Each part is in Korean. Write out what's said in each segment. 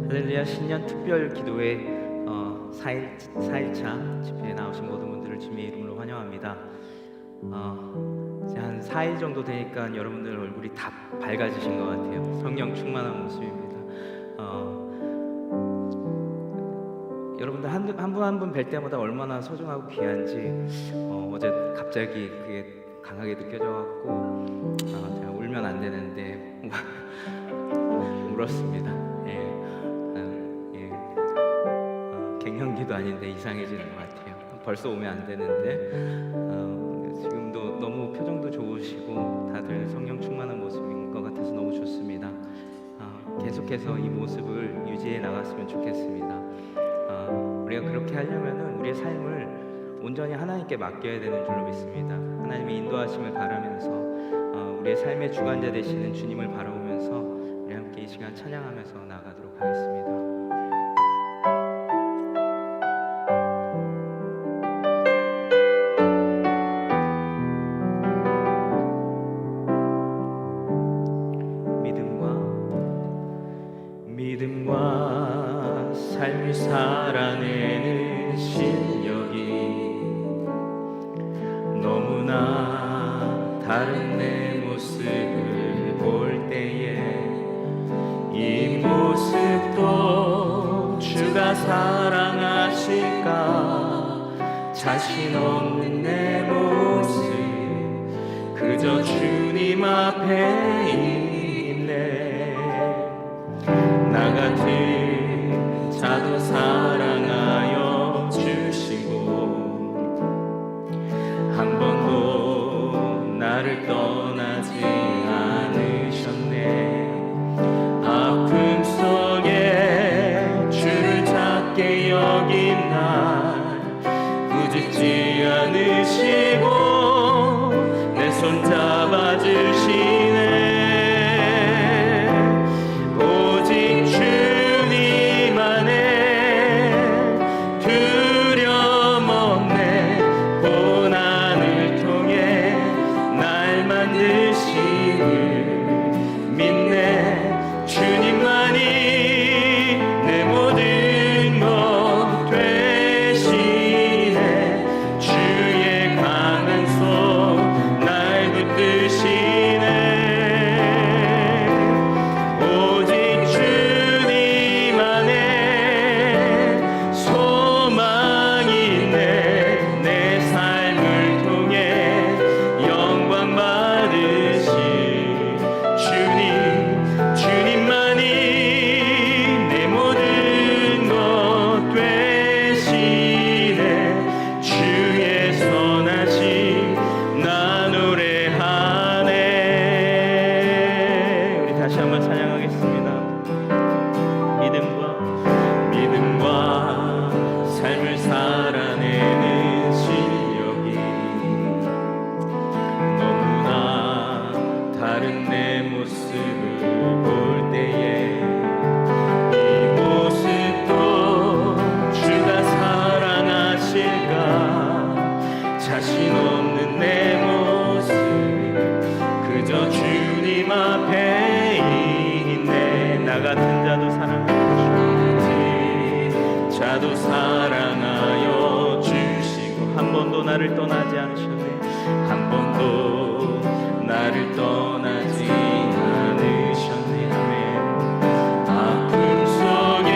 할렐루야. 신년 특별 기도회 4일차 집회에 나오신 모든 분들을 주님의 이름으로 환영합니다. 이제 한 4일 정도 되니까 여러분들 얼굴이 다 밝아지신 것 같아요. 성령 충만한 모습입니다. 여러분들 한 분 한 분 뵐 때마다 얼마나 소중하고 귀한지 어제 갑자기 그게 강하게 느껴져갖고 제가 울면 안 되는데 울었습니다. 갱년기도 아닌데 이상해지는 것 같아요. 벌써 오면 안 되는데 지금도 너무 표정도 좋으시고 다들 성령 충만한 모습인 것 같아서 너무 좋습니다. 계속해서 이 모습을 유지해 나갔으면 좋겠습니다. 우리가 그렇게 하려면은 우리의 삶을 온전히 하나님께 맡겨야 되는 줄로 믿습니다. 하나님의 인도하심을 바라면서 우리의 삶의 주관자 되시는 주님을 바라보면서 우리 함께 이 시간 찬양하면서 나아가도록 하겠습니다. 믿음과 삶을 살아내는 실력이 너무나 다른 내 모습을 볼 때에 이 모습도 주가 사랑하실까 자신 없는 내 모습 그저 주님 앞에 있네. 나 같은 자도 사랑하여 주시고 한 번도 나를 떠나지 않으셨네. 아픔 속에 주를 찾게 여긴 날 꾸짖지 않으시고 내 손 잡아주시네. 자도 사랑하여 주시고 한 번도 나를 떠나지 않으셨네. 한 번도 나를 떠나지 않으셨네. 아멘. 아픔 속에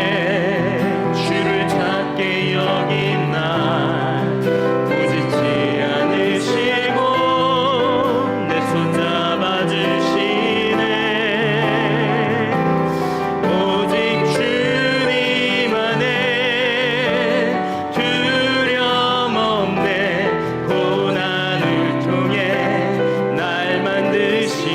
주를 찾게 여긴 날 꾸짖지 않으시고 내 손 잡아주시네. 오직 주님 안에 두려움 없네. 고난을 통해 날 만드시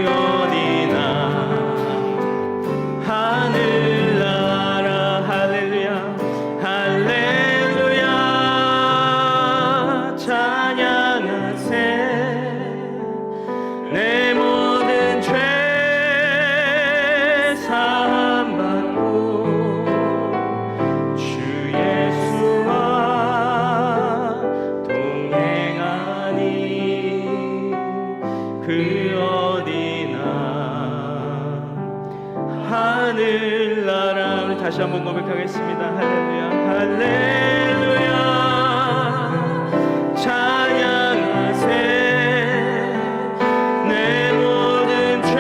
어디나 하늘나라 할렐루야 할렐루야 찬양하세 내 모든 죄 사함받고 주 예수와 동행하니 그 어디나 하늘나라. 우리 다시 한번 고백하겠습니다. 할렐루야 할렐루야 찬양하세 내 모든 죄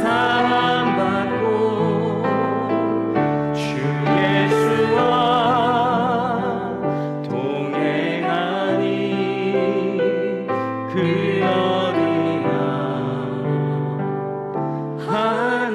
사함받고 주 예수와 동행하니 그 어디나 하늘나라.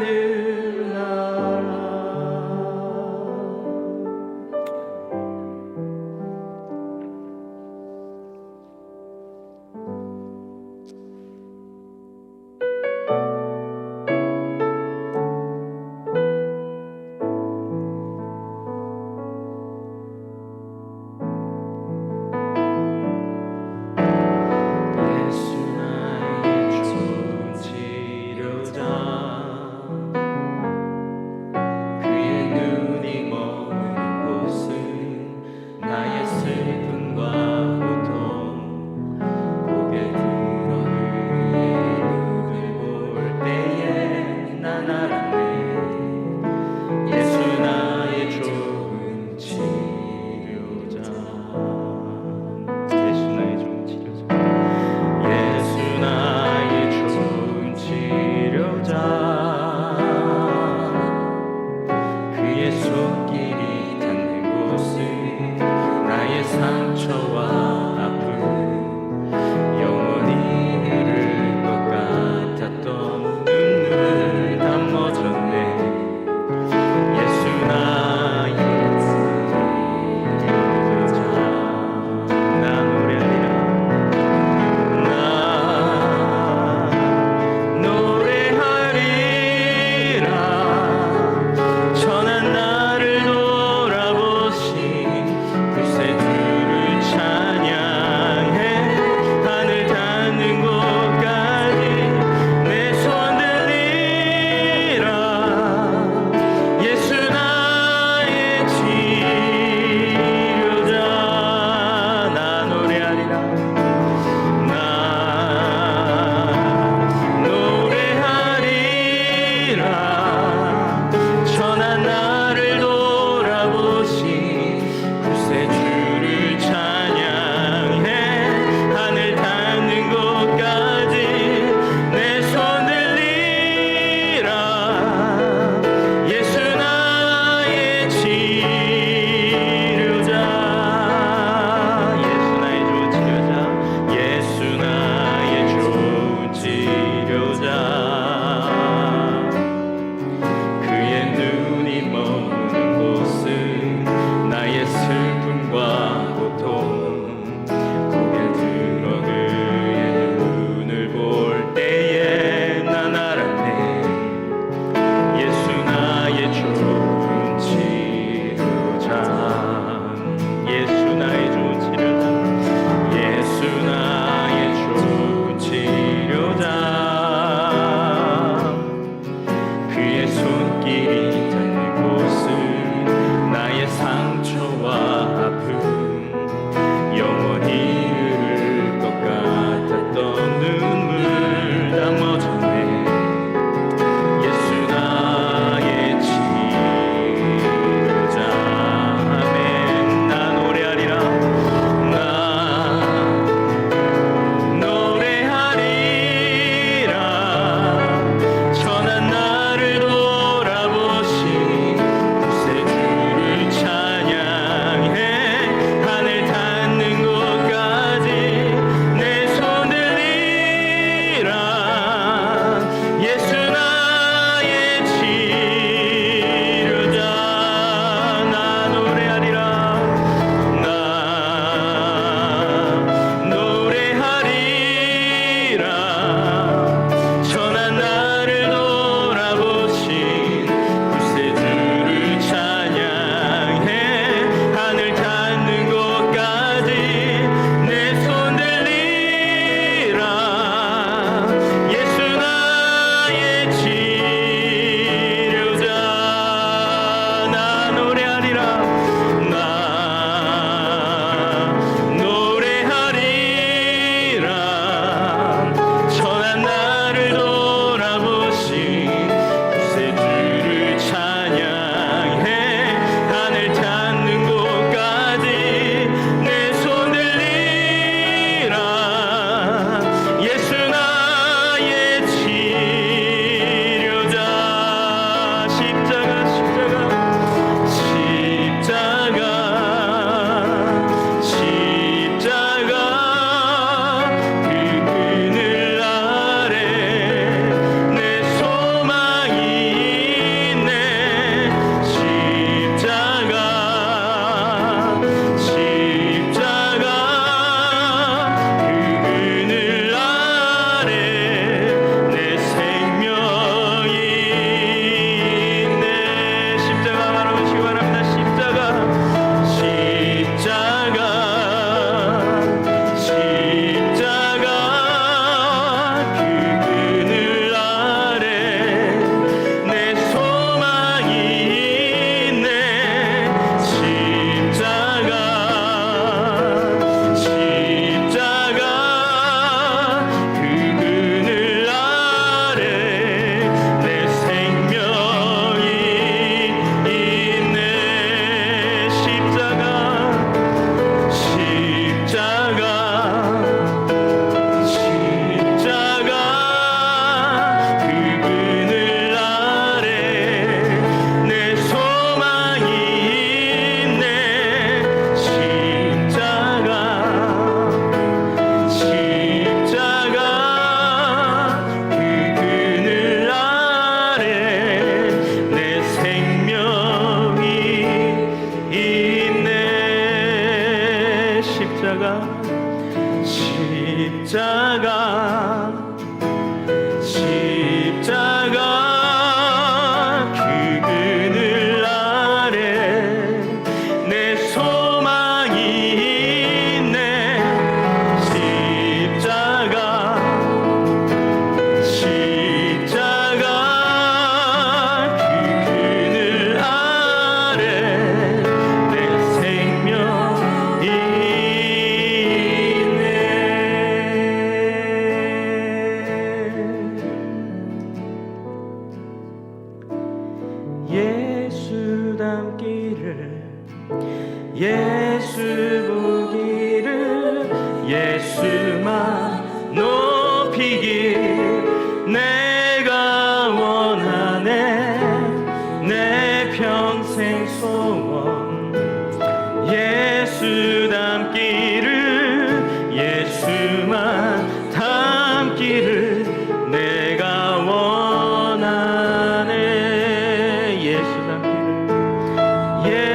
닮기를 내가 원하네.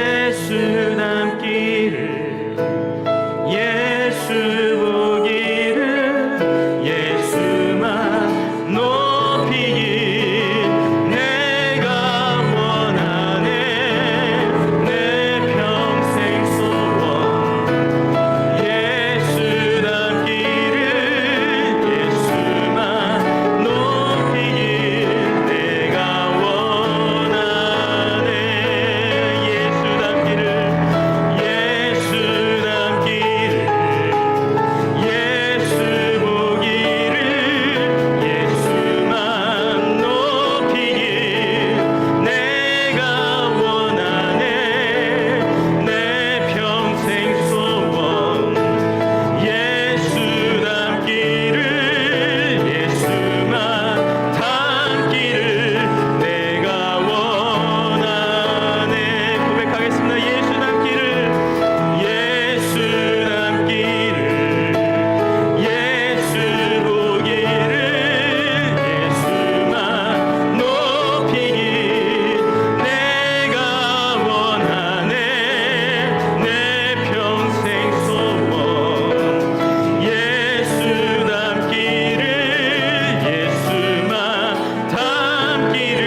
예수 닮기를 예수 보기를 예수만 높이길 내가 원하네. 내 평생 소원 예수 닮기를 예수만 높이길 내가 원하네. 예수 닮기를 예수 닮기를 예수 보기를 예수만 높이길 내가 원하네. 내 평생 소원 예수 닮기를 예수만 닮기를 내가 원하네. 고백하겠습니다. 예수 닮기를 예수 닮기를 예수 보기를 예수만 높이길 내가 원하네. 내 평생 소원 예수 닮기를 예수만 닮기를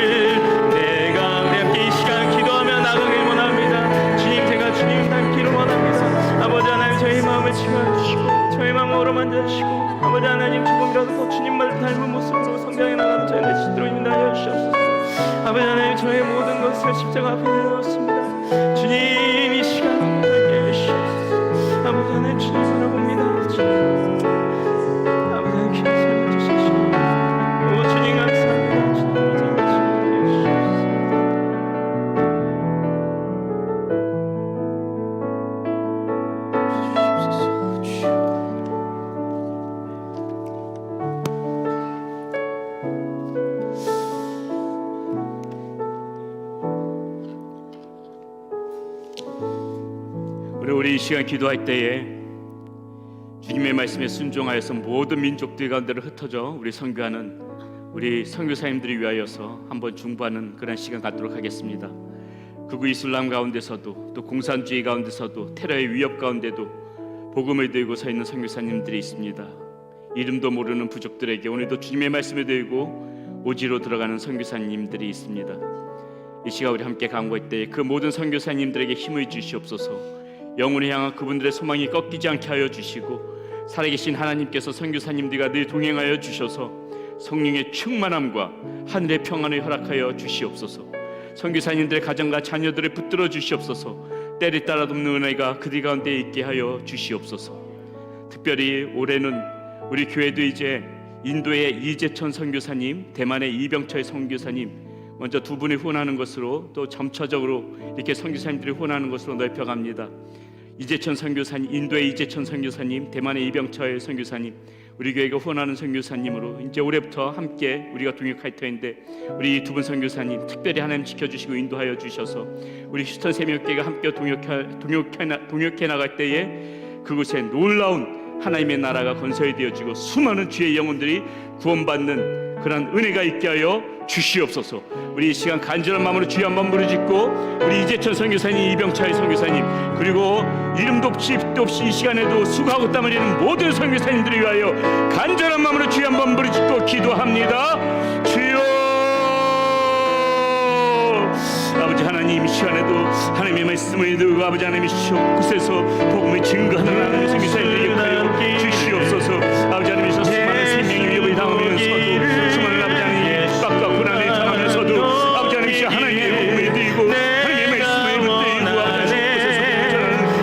내가 우리 함께 이 시간 기도하며 나가길 원합니다. 주님, 제가 주님 닮기를 원합니다. 아버지 하나님, 저희 마음을 치유하시고 저희 마음을 어루만져주시고 아버지 하나님, 조금이라도 더 주님만을 닮은 모습으로 성장해 나가는 저희 내시도록 인도하여 주시옵소서. 아버지 하나님, 저의 모든 것을 십자가 앞에 내놓습니다. 주님, 이 시간 함께 해주시옵소서. 아버지 하나님, 주님 바라봅니다. 아버지 하나님, 귀한 삶을 주시옵소서. 오 주님 감사합니다. 주님 감사합니다. 우리 이 시간 기도할 때에 주님의 말씀에 순종하여서 모든 민족들 가운데로 흩어져 우리 선교하는 우리 선교사님들을 위하여서 한번 중보하는 그런 시간 갖도록 하겠습니다. 극우 이슬람 가운데서도 또 공산주의 가운데서도 테러의 위협 가운데도 복음을 들고 서 있는 선교사님들이 있습니다. 이름도 모르는 부족들에게 오늘도 주님의 말씀을 들고 오지로 들어가는 선교사님들이 있습니다. 이 시간 우리 함께 간구할 때 그 모든 선교사님들에게 힘을 주시옵소서. 영혼을 향한 그분들의 소망이 꺾이지 않게 하여 주시고 살아계신 하나님께서 선교사님들과 늘 동행하여 주셔서 성령의 충만함과 하늘의 평안을 허락하여 주시옵소서. 선교사님들의 가정과 자녀들을 붙들어 주시옵소서. 때를 따라 돕는 은혜가 그들 가운데 있게 하여 주시옵소서. 특별히 올해는 우리 교회도 이제 인도의 이재천 선교사님, 대만의 이병철 선교사님 먼저 두 분이 후원하는 것으로 또 점차적으로 이렇게 선교사님들이 후원하는 것으로 넓혀갑니다. 이재천 선교사님, 인도의 이재천 선교사님, 대만의 이병철 선교사님, 우리 교회가 후원하는 선교사님으로 이제 올해부터 함께 우리가 동역할 터인데 우리 두 분 선교사님 특별히 하나님 지켜주시고 인도하여 주셔서 우리 휴스턴 새벽교회가 함께 동역해 나갈 때에 그곳에 놀라운 하나님의 나라가 건설되어지고 수많은 주의 영혼들이 구원받는 그런 은혜가 있게 하여 주시옵소서. 우리 이 시간 간절한 마음으로 주여 한번 부르짖고 우리 이재천 선교사님, 이병철 선교사님 그리고 이름도 없이 빛도 없이 이 시간에도 수고하고 땀 흘리는 모든 선교사님들을 위하여 간절한 마음으로 주여 한번 부르짖고 기도합니다. 주여 아버지 하나님, 이 시간에도 하나님의 말씀을 들고 아버지 하나님이 곳에서 복음을 증거하는 하나님의 선교사님들을 역하여 주시옵소서. 아버지 하나님께서 수많은 생명의 위협을 당하면서도 수많은 아버지 하나님의 핍박과 고난을 당하면서도 아버지 하나님께서 하나님의 복음을 들고 하나님의 말씀을 붙들고 아버지 하나님 곳에서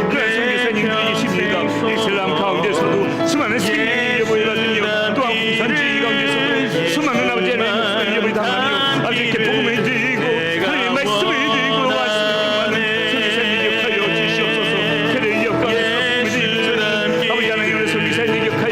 그런 선교사님들이 계십니다. 이슬람 가운데서도 수많은 생명의 위협을 받으며 또한 공산주의 가운데서도 수많은 아버지 하나님의 목숨의 위협을 당하며 아버지 이렇게 복음을 들고 하나님의 말씀을 들고 왔습니다. 선교사님 역하여 주시옵소서. 그를 역하여 아버지 하나님의 선교사님 역하여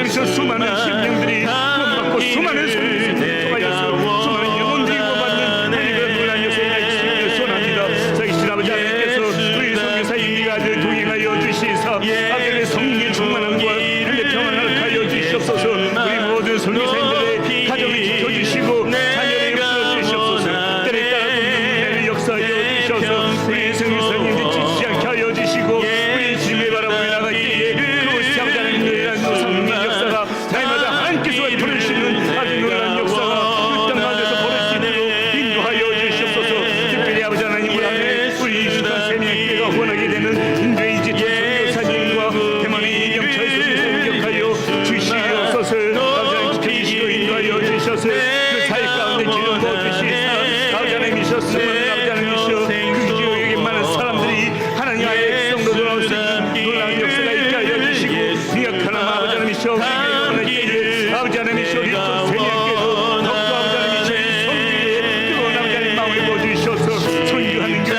아버지께서 수많은 심령들이 구원받고 수많은 성도들이 통하여서 수많은 영혼들이 구원받는 하나님의 놀라운 역사가 있으기를 소원합니다. 살아계신 아버지 하나님께서 우리 선교사님들과 늘 동행하여 주시사 아버지의 성령의 충만함과 하늘의 평안을 하여 주시옵소서. 우리 모든 선교사님들의 가정을 지켜주시고 자녀를 이끌어 주시옵소서. 때에 따라 돕는 역사하여 주셔서 우리 선교사님들 지치지 않게 하여 주시고 우리 주님을 바라보며 나갈 때에 그것이 아버지 하나님의 성령의 역사가 날마다 하나님께서 부르시는 아주 놀라운 역사가 그 땅 가운데서 벌어질 수 있도록 인도하여 주시옵소서. 특별히 아버지 하나님을 앞에 우리 주간 세미교회가 후원하게 되는 인도의 이집트 선교사님과 대만의 이병철 선교사님 기억하여 주시옵소서. 아버지 하나님 지켜주시고 인도하여 주셔서 그 사역 가운데 기름 부어주시사 아버지 하나님이셨으면 아버지 하나님이셔 그 지역에 많은 사람들이 하나님의 백성으로 돌아올 수 있는 놀라운 역사가 있게 하여 주시고 미약한 아버지 하나님이셔 아버지 하나님이셔 우리 세미교회도 더욱더 아버지 하나님이셔 성교에 뜨거운 아버지 하나님 마음을 부어주셔서 선교하는 교회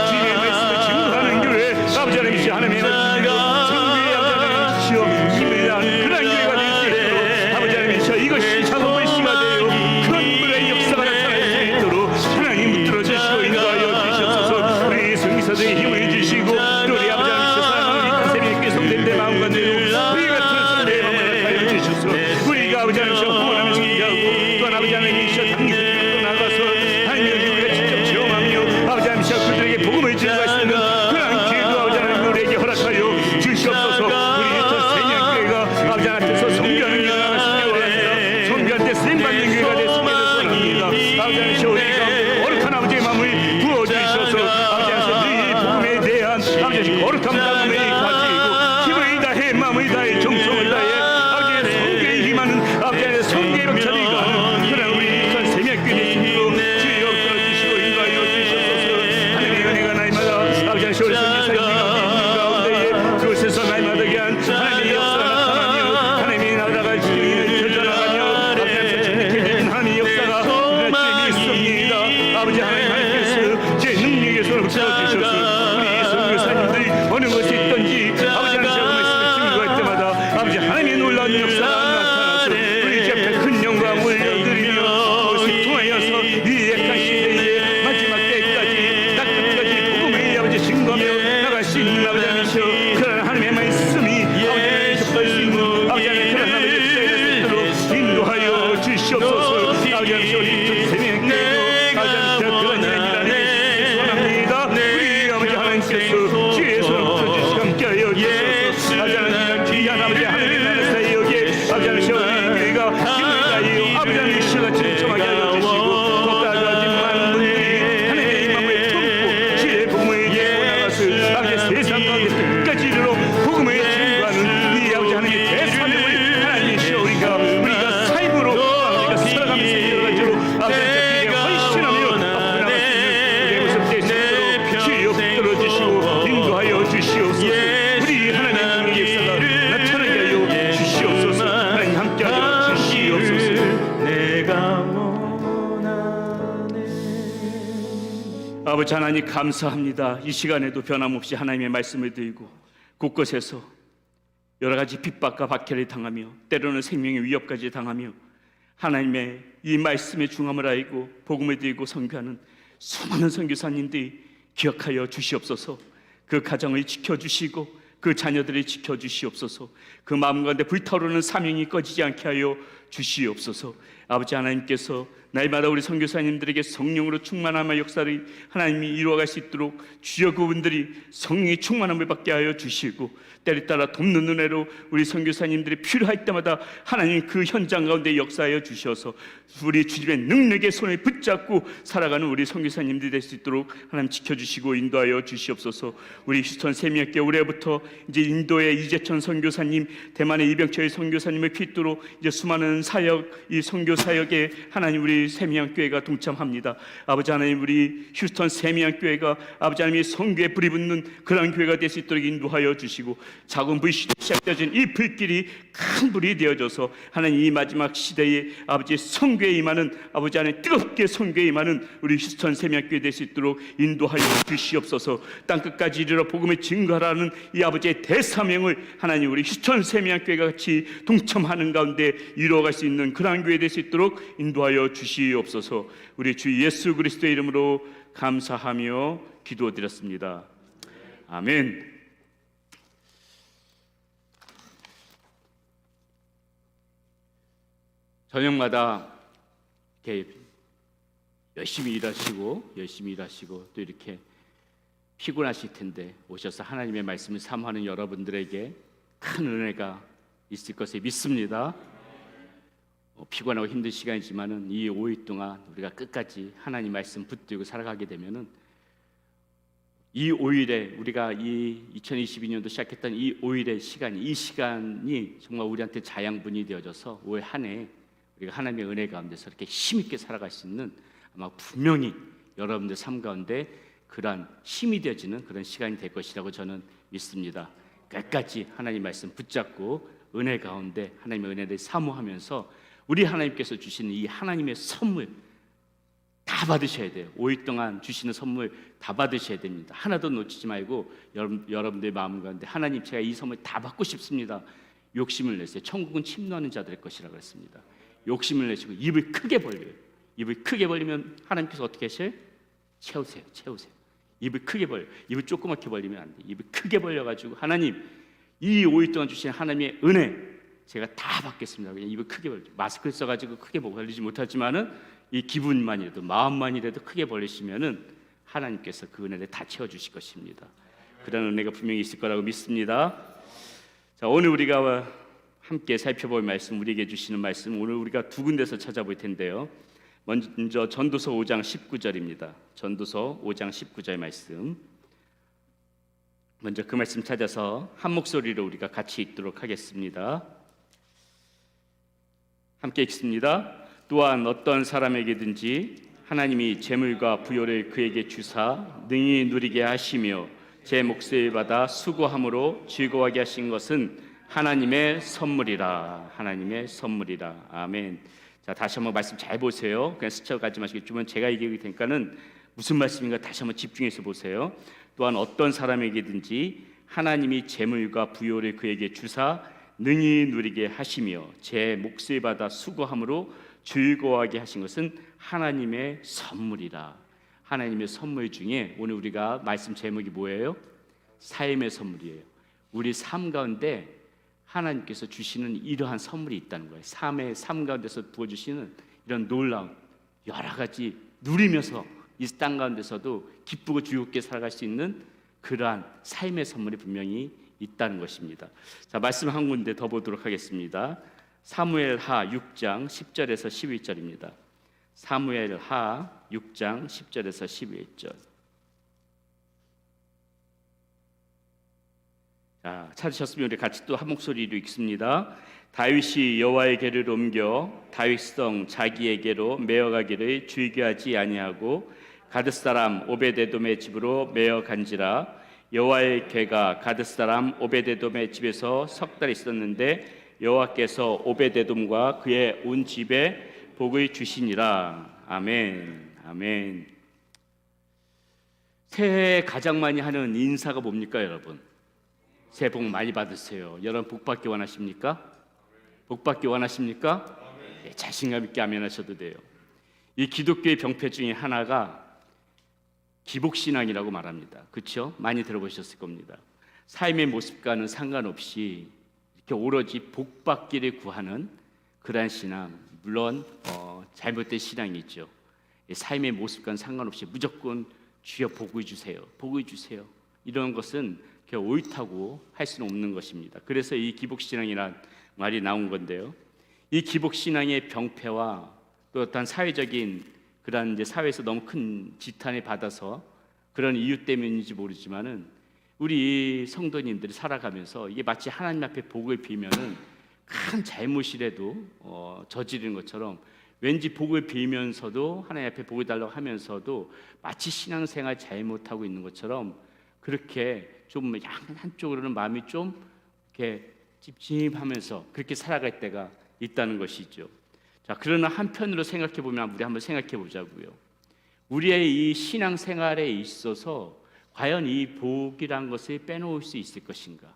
주님의 말씀을 증거하는 교회 아버지 하나님이셔 하나님의 말씀으로 성교에 아버지 하나님이시여 힘을 다하는 그런 교회가 될 수 있도록 아버지 하나님이셔 이것이 작업의 시가 되어 큰 불의 역사가 나타날 수 있도록 하나님 붙들어 주시고 인도하여 주시옵소서. 우리 성교사들의 힘을 주시고 또 우리 아버지 하나님이셔 사랑하는 세미교회 성도들의 마음과 내로 우리 같은 성도의 마음을 하여 주셔서 우리가 아버지 하나님이셔 후원하며 승리하고 또한 아버지 하나님이셔 당기로 나가서 하나님의 우리가 직접 체험하며 아버지 하나님이셔 그들에게 복음을 전할 수 있는 그런 기회도 아버지 하나님 우리에게 허락하여 주시옵소서. 우리 저 세미교회가 아버지 하나님께서 성교하는 교회가 되시기 원합니다. 성교할 때 쓰임받는 교회가 됐으면 원합니다. 아버지 하나님이셔 우리가 거룩한 아버지의 마음을 부어주셔서 아버지 하나님이셔 이 복음에 대한 아버지 하나님 거룩한 마음을 가지고 힘을 다해 마음을 다해 정성을 다해 아버지의 성교에 힘하는 아버지의 성교의 박차리가 하는 그런 우리 전 세미교회 신으로 주여 끌어주시고 인도하여 주시옵소서. 하나님의 은혜가 날마다 아버지 하나님 우리 선교사님들 가운데에 그곳에서 날마다 귀한 하나님의 역사가 나타나며 하나님의 나라가 주님을 펼쳐나가며 아버지 하나님께서 전해드리는 하나님의 역사가 일어날 수 있습니다. 아버지 하나님께서 제 능력의 손을 붙여주셔서 우리 선교사님들이 어느 곳에 있든지 아버지 하나님의 말씀을 증거할 때마다 아버지 하나님의 놀라운 역사가 나타나서 우리 집 앞에 큰 영광을 올려드리며 그것을 통하여서 이 약한 시대의 마지막 때까지 끝까지 복음을 아버지 증거하며 나갈 수 있는 아버지 하나님이셔 그런 하나님의 말씀이 아버지 하나님 접할 수 있는 아버지 하나님 그런 하나님의 역사에 될 수 있도록 인도하여 주시옵소서. 아버지 하나님이셔 우리 세미교회도 아버지 하나님이셔 그런 일을 소원합니다. 우리 아버지 하나님께서 주의 손을 붙여주시고 함께하여 주셔서 아버지 하나님 귀한 아버지 하나님의 나라 사이 여기에 아버지 하나님이셔 우리 교회가 힘을 다하여 아버지 하나님이셔 진정하게 하여 주시고 또 따라진 많은 분들이 하나님의 마음을 품고 주의 복음을 예고 나가서 아버지 세상 가운데 끝까지 이르러 복음을 증거하는 이 아버지 하나님의 대사명을 하나님이시여 우리가 삶으로 우리가 살아가면서 여러 가지로 아버지 하나님께 헌신하며 앞으로 나갈 수 있는 우리의 모습 될 수 있도록 주여 붙들어 주시고 인도하여 주시옵소서. 우리 하나님의 역사가 나타나게 하여 주시옵소서. 하나님 함께하여 주시옵소서. 아버지 하나님 감사합니다. 이 시간에도 변함없이 하나님의 말씀을 드리고 곳곳에서 여러 가지 핍박과 박해를 당하며 때로는 생명의 위협까지 당하며 하나님의 이 말씀의 중함을 알고 복음을 드리고 선교하는 수많은 선교사님들이 기억하여 주시옵소서. 그 가정을 지켜주시고 그 자녀들을 지켜주시옵소서. 그 마음 가운데 불타오르는 사명이 꺼지지 않게 하여 주시옵소서. 아버지 하나님께서 날마다 우리 선교사님들에게 성령으로 충만함의 역사를 하나님이 이루어갈 수 있도록 주여 그분들이 성령의 충만함을 받게 하여 주시고 때에 따라 돕는 은혜로 우리 선교사님들이 필요할 때마다 하나님 그 현장 가운데 역사하여 주셔서 우리 주님의 능력의 손을 붙잡고 살아가는 우리 선교사님들이 될 수 있도록 하나님 지켜주시고 인도하여 주시옵소서. 우리 휴스턴 세미교회 올해부터 이제 인도의 이재천 선교사님, 대만의 이병철 선교사님을 필두로 이제 수많은 인도하는 사역, 이 선교 사역에 하나님 우리 세미양교회가 동참합니다. 아버지 하나님, 우리 휴스턴 세미양교회가 아버지 하나님의 선교에 불이 붙는 그런 교회가 될 수 있도록 인도하여 주시고, 작은 불이 시작되어진 이 불길이 큰 불이 되어져서 하나님 이 마지막 시대에 아버지 선교에 임하는, 아버지 하나님 뜨겁게 선교에 임하는 우리 휴스턴 세미양교회 될 수 있도록 인도하여 주시옵소서. 땅끝까지 이르러 복음을 증거하라는 이 아버지의 대사명을 하나님 우리 휴스턴 세미양교회가 같이 동참하는 가운데 이루어갈 수 있는 그러한 교회 될 수 있도록 인도하여 주시옵소서. 우리 주 예수 그리스도의 이름으로 감사하며 기도드렸습니다. 아멘. 저녁마다 이렇게 열심히 일하시고 또 이렇게 피곤하실 텐데 오셔서 하나님의 말씀을 사모하는 여러분들에게 큰 은혜가 있을 것을 믿습니다. 피곤하고 힘든 시간이지만은 이 5일 동안 우리가 끝까지 하나님 말씀 붙들고 살아가게 되면은 이 5일에 우리가 이 2022년도 시작했던 이 5일의 시간이, 이 시간이 정말 우리한테 자양분이 되어져서 올 한 해 우리가 하나님의 은혜 가운데서 이렇게 힘있게 살아갈 수 있는, 아마 분명히 여러분들 삶 가운데 그러한 힘이 되어지는 그런 시간이 될 것이라고 저는 믿습니다. 끝까지 하나님 말씀 붙잡고 은혜 가운데 하나님의 은혜를 사모하면서 우리 하나님께서 주시는 이 하나님의 선물 다 받으셔야 돼요. 5일 동안 주시는 선물 다 받으셔야 됩니다. 하나도 놓치지 말고 여러분들의 마음 가운데 하나님, 제가 이 선물 다 받고 싶습니다. 욕심을 내세요. 천국은 침노하는 자들의 것이라고 그랬습니다. 욕심을 내시고 입을 크게 벌려요. 입을 크게 벌리면 하나님께서 어떻게 하셔요? 채우세요. 입을 크게 벌려. 입을 조그맣게 벌리면 안 돼. 입을 크게 벌려가지고 하나님, 이 5일 동안 주신 하나님의 은혜 제가 다 받겠습니다. 그냥 입을 크게 벌려. 마스크를 써가지고 크게 벌리지 못하지만은 이 기분만이라도, 마음만이라도 크게 벌리시면은 하나님께서 그 은혜를 다 채워주실 것입니다. 그런 은혜가 분명히 있을 거라고 믿습니다. 자, 오늘 우리가 함께 살펴볼 말씀, 우리에게 주시는 말씀, 오늘 우리가 두 군데서 찾아볼 텐데요. 먼저 전도서 5장 19절입니다. 전도서 5장 19절 말씀. 먼저 그 말씀 찾아서 한 목소리로 우리가 같이 읽도록 하겠습니다. 함께 읽습니다. 또한 어떤 사람에게든지 하나님이 재물과 부요를 그에게 주사 능히 누리게 하시며 제 몫을 받아 수고함으로 즐거워하게 하신 것은 하나님의 선물이라. 하나님의 선물이라. 아멘. 자, 다시 한번 말씀 잘 보세요. 그냥 스쳐가지 마시고 주면 제가 얘기할 테니까는 무슨 말씀인가 다시 한번 집중해서 보세요. 또한 어떤 사람에게든지 하나님이 재물과 부요를 그에게 주사 능히 누리게 하시며 제 몫을 받아 수고함으로 즐거워하게 하신 것은 하나님의 선물이라. 하나님의 선물 중에 오늘 우리가 말씀 제목이 뭐예요? 삶의 선물이에요. 우리 삶 가운데 하나님께서 주시는 이러한 선물이 있다는 거예요. 삶 가운데서 부어주시는 이런 놀라운 여러 가지 누리면서 이 땅 가운데서도 기쁘고 즐겁게 살아갈 수 있는 그러한 삶의 선물이 분명히 있다는 것입니다. 자, 말씀 한 군데 더 보도록 하겠습니다. 사무엘하 6장 10절에서 11절입니다. 사무엘하 6장 10절에서 11절. 자, 찾으셨으면 우리 같이 또 한 목소리로 읽습니다. 다윗이 여호와의 궤를 옮겨 다윗성 자기에게로 메어가기를 즐겨하지 아니하고 가드 사람 오베데돔의 집으로 메어간지라. 여호와의 궤가 가드 사람 오베데돔의 집에서 석 달 있었는데 여호와께서 오베데돔과 그의 온 집에 복을 주시니라. 아멘. 아멘. 새해에 가장 많이 하는 인사가 뭡니까, 여러분? 새해 복 많이 받으세요. 여러분 복 받기 원하십니까? 복 받기 원하십니까? 네, 자신감 있게 아멘하셔도 돼요. 이 기독교의 병폐 중에 하나가 기복신앙이라고 말합니다. 그렇죠? 많이 들어보셨을 겁니다. 삶의 모습과는 상관없이 이렇게 오로지 복 받기를 구하는 그러한 신앙, 물론 잘못된 신앙이 있죠. 삶의 모습과는 상관없이 무조건 주여 복을 주세요, 복을 주세요, 이런 것은 옳다고 할 수는 없는 것입니다. 그래서 이 기복신앙이란 말이 나온 건데요. 이 기복신앙의 병폐와 또 어떤 사회적인 그런 이제 사회에서 너무 큰 지탄을 받아서 그런 이유 때문인지 모르지만은 우리 성도님들이 살아가면서 이게 마치 하나님 앞에 복을 빌면은 큰 잘못이라도 저지르는 것처럼 왠지 복을 빌면서도 하나님 앞에 복을 달라고 하면서도 마치 신앙생활 잘못하고 있는 것처럼 그렇게 좀 한쪽으로는 마음이 좀 이렇게 찝찝하면서 그렇게 살아갈 때가 있다는 것이죠. 자, 그러나 한편으로 생각해 보면 우리 한번 생각해 보자고요. 우리의 이 신앙생활에 있어서 과연 이 복이란 것을 빼놓을 수 있을 것인가?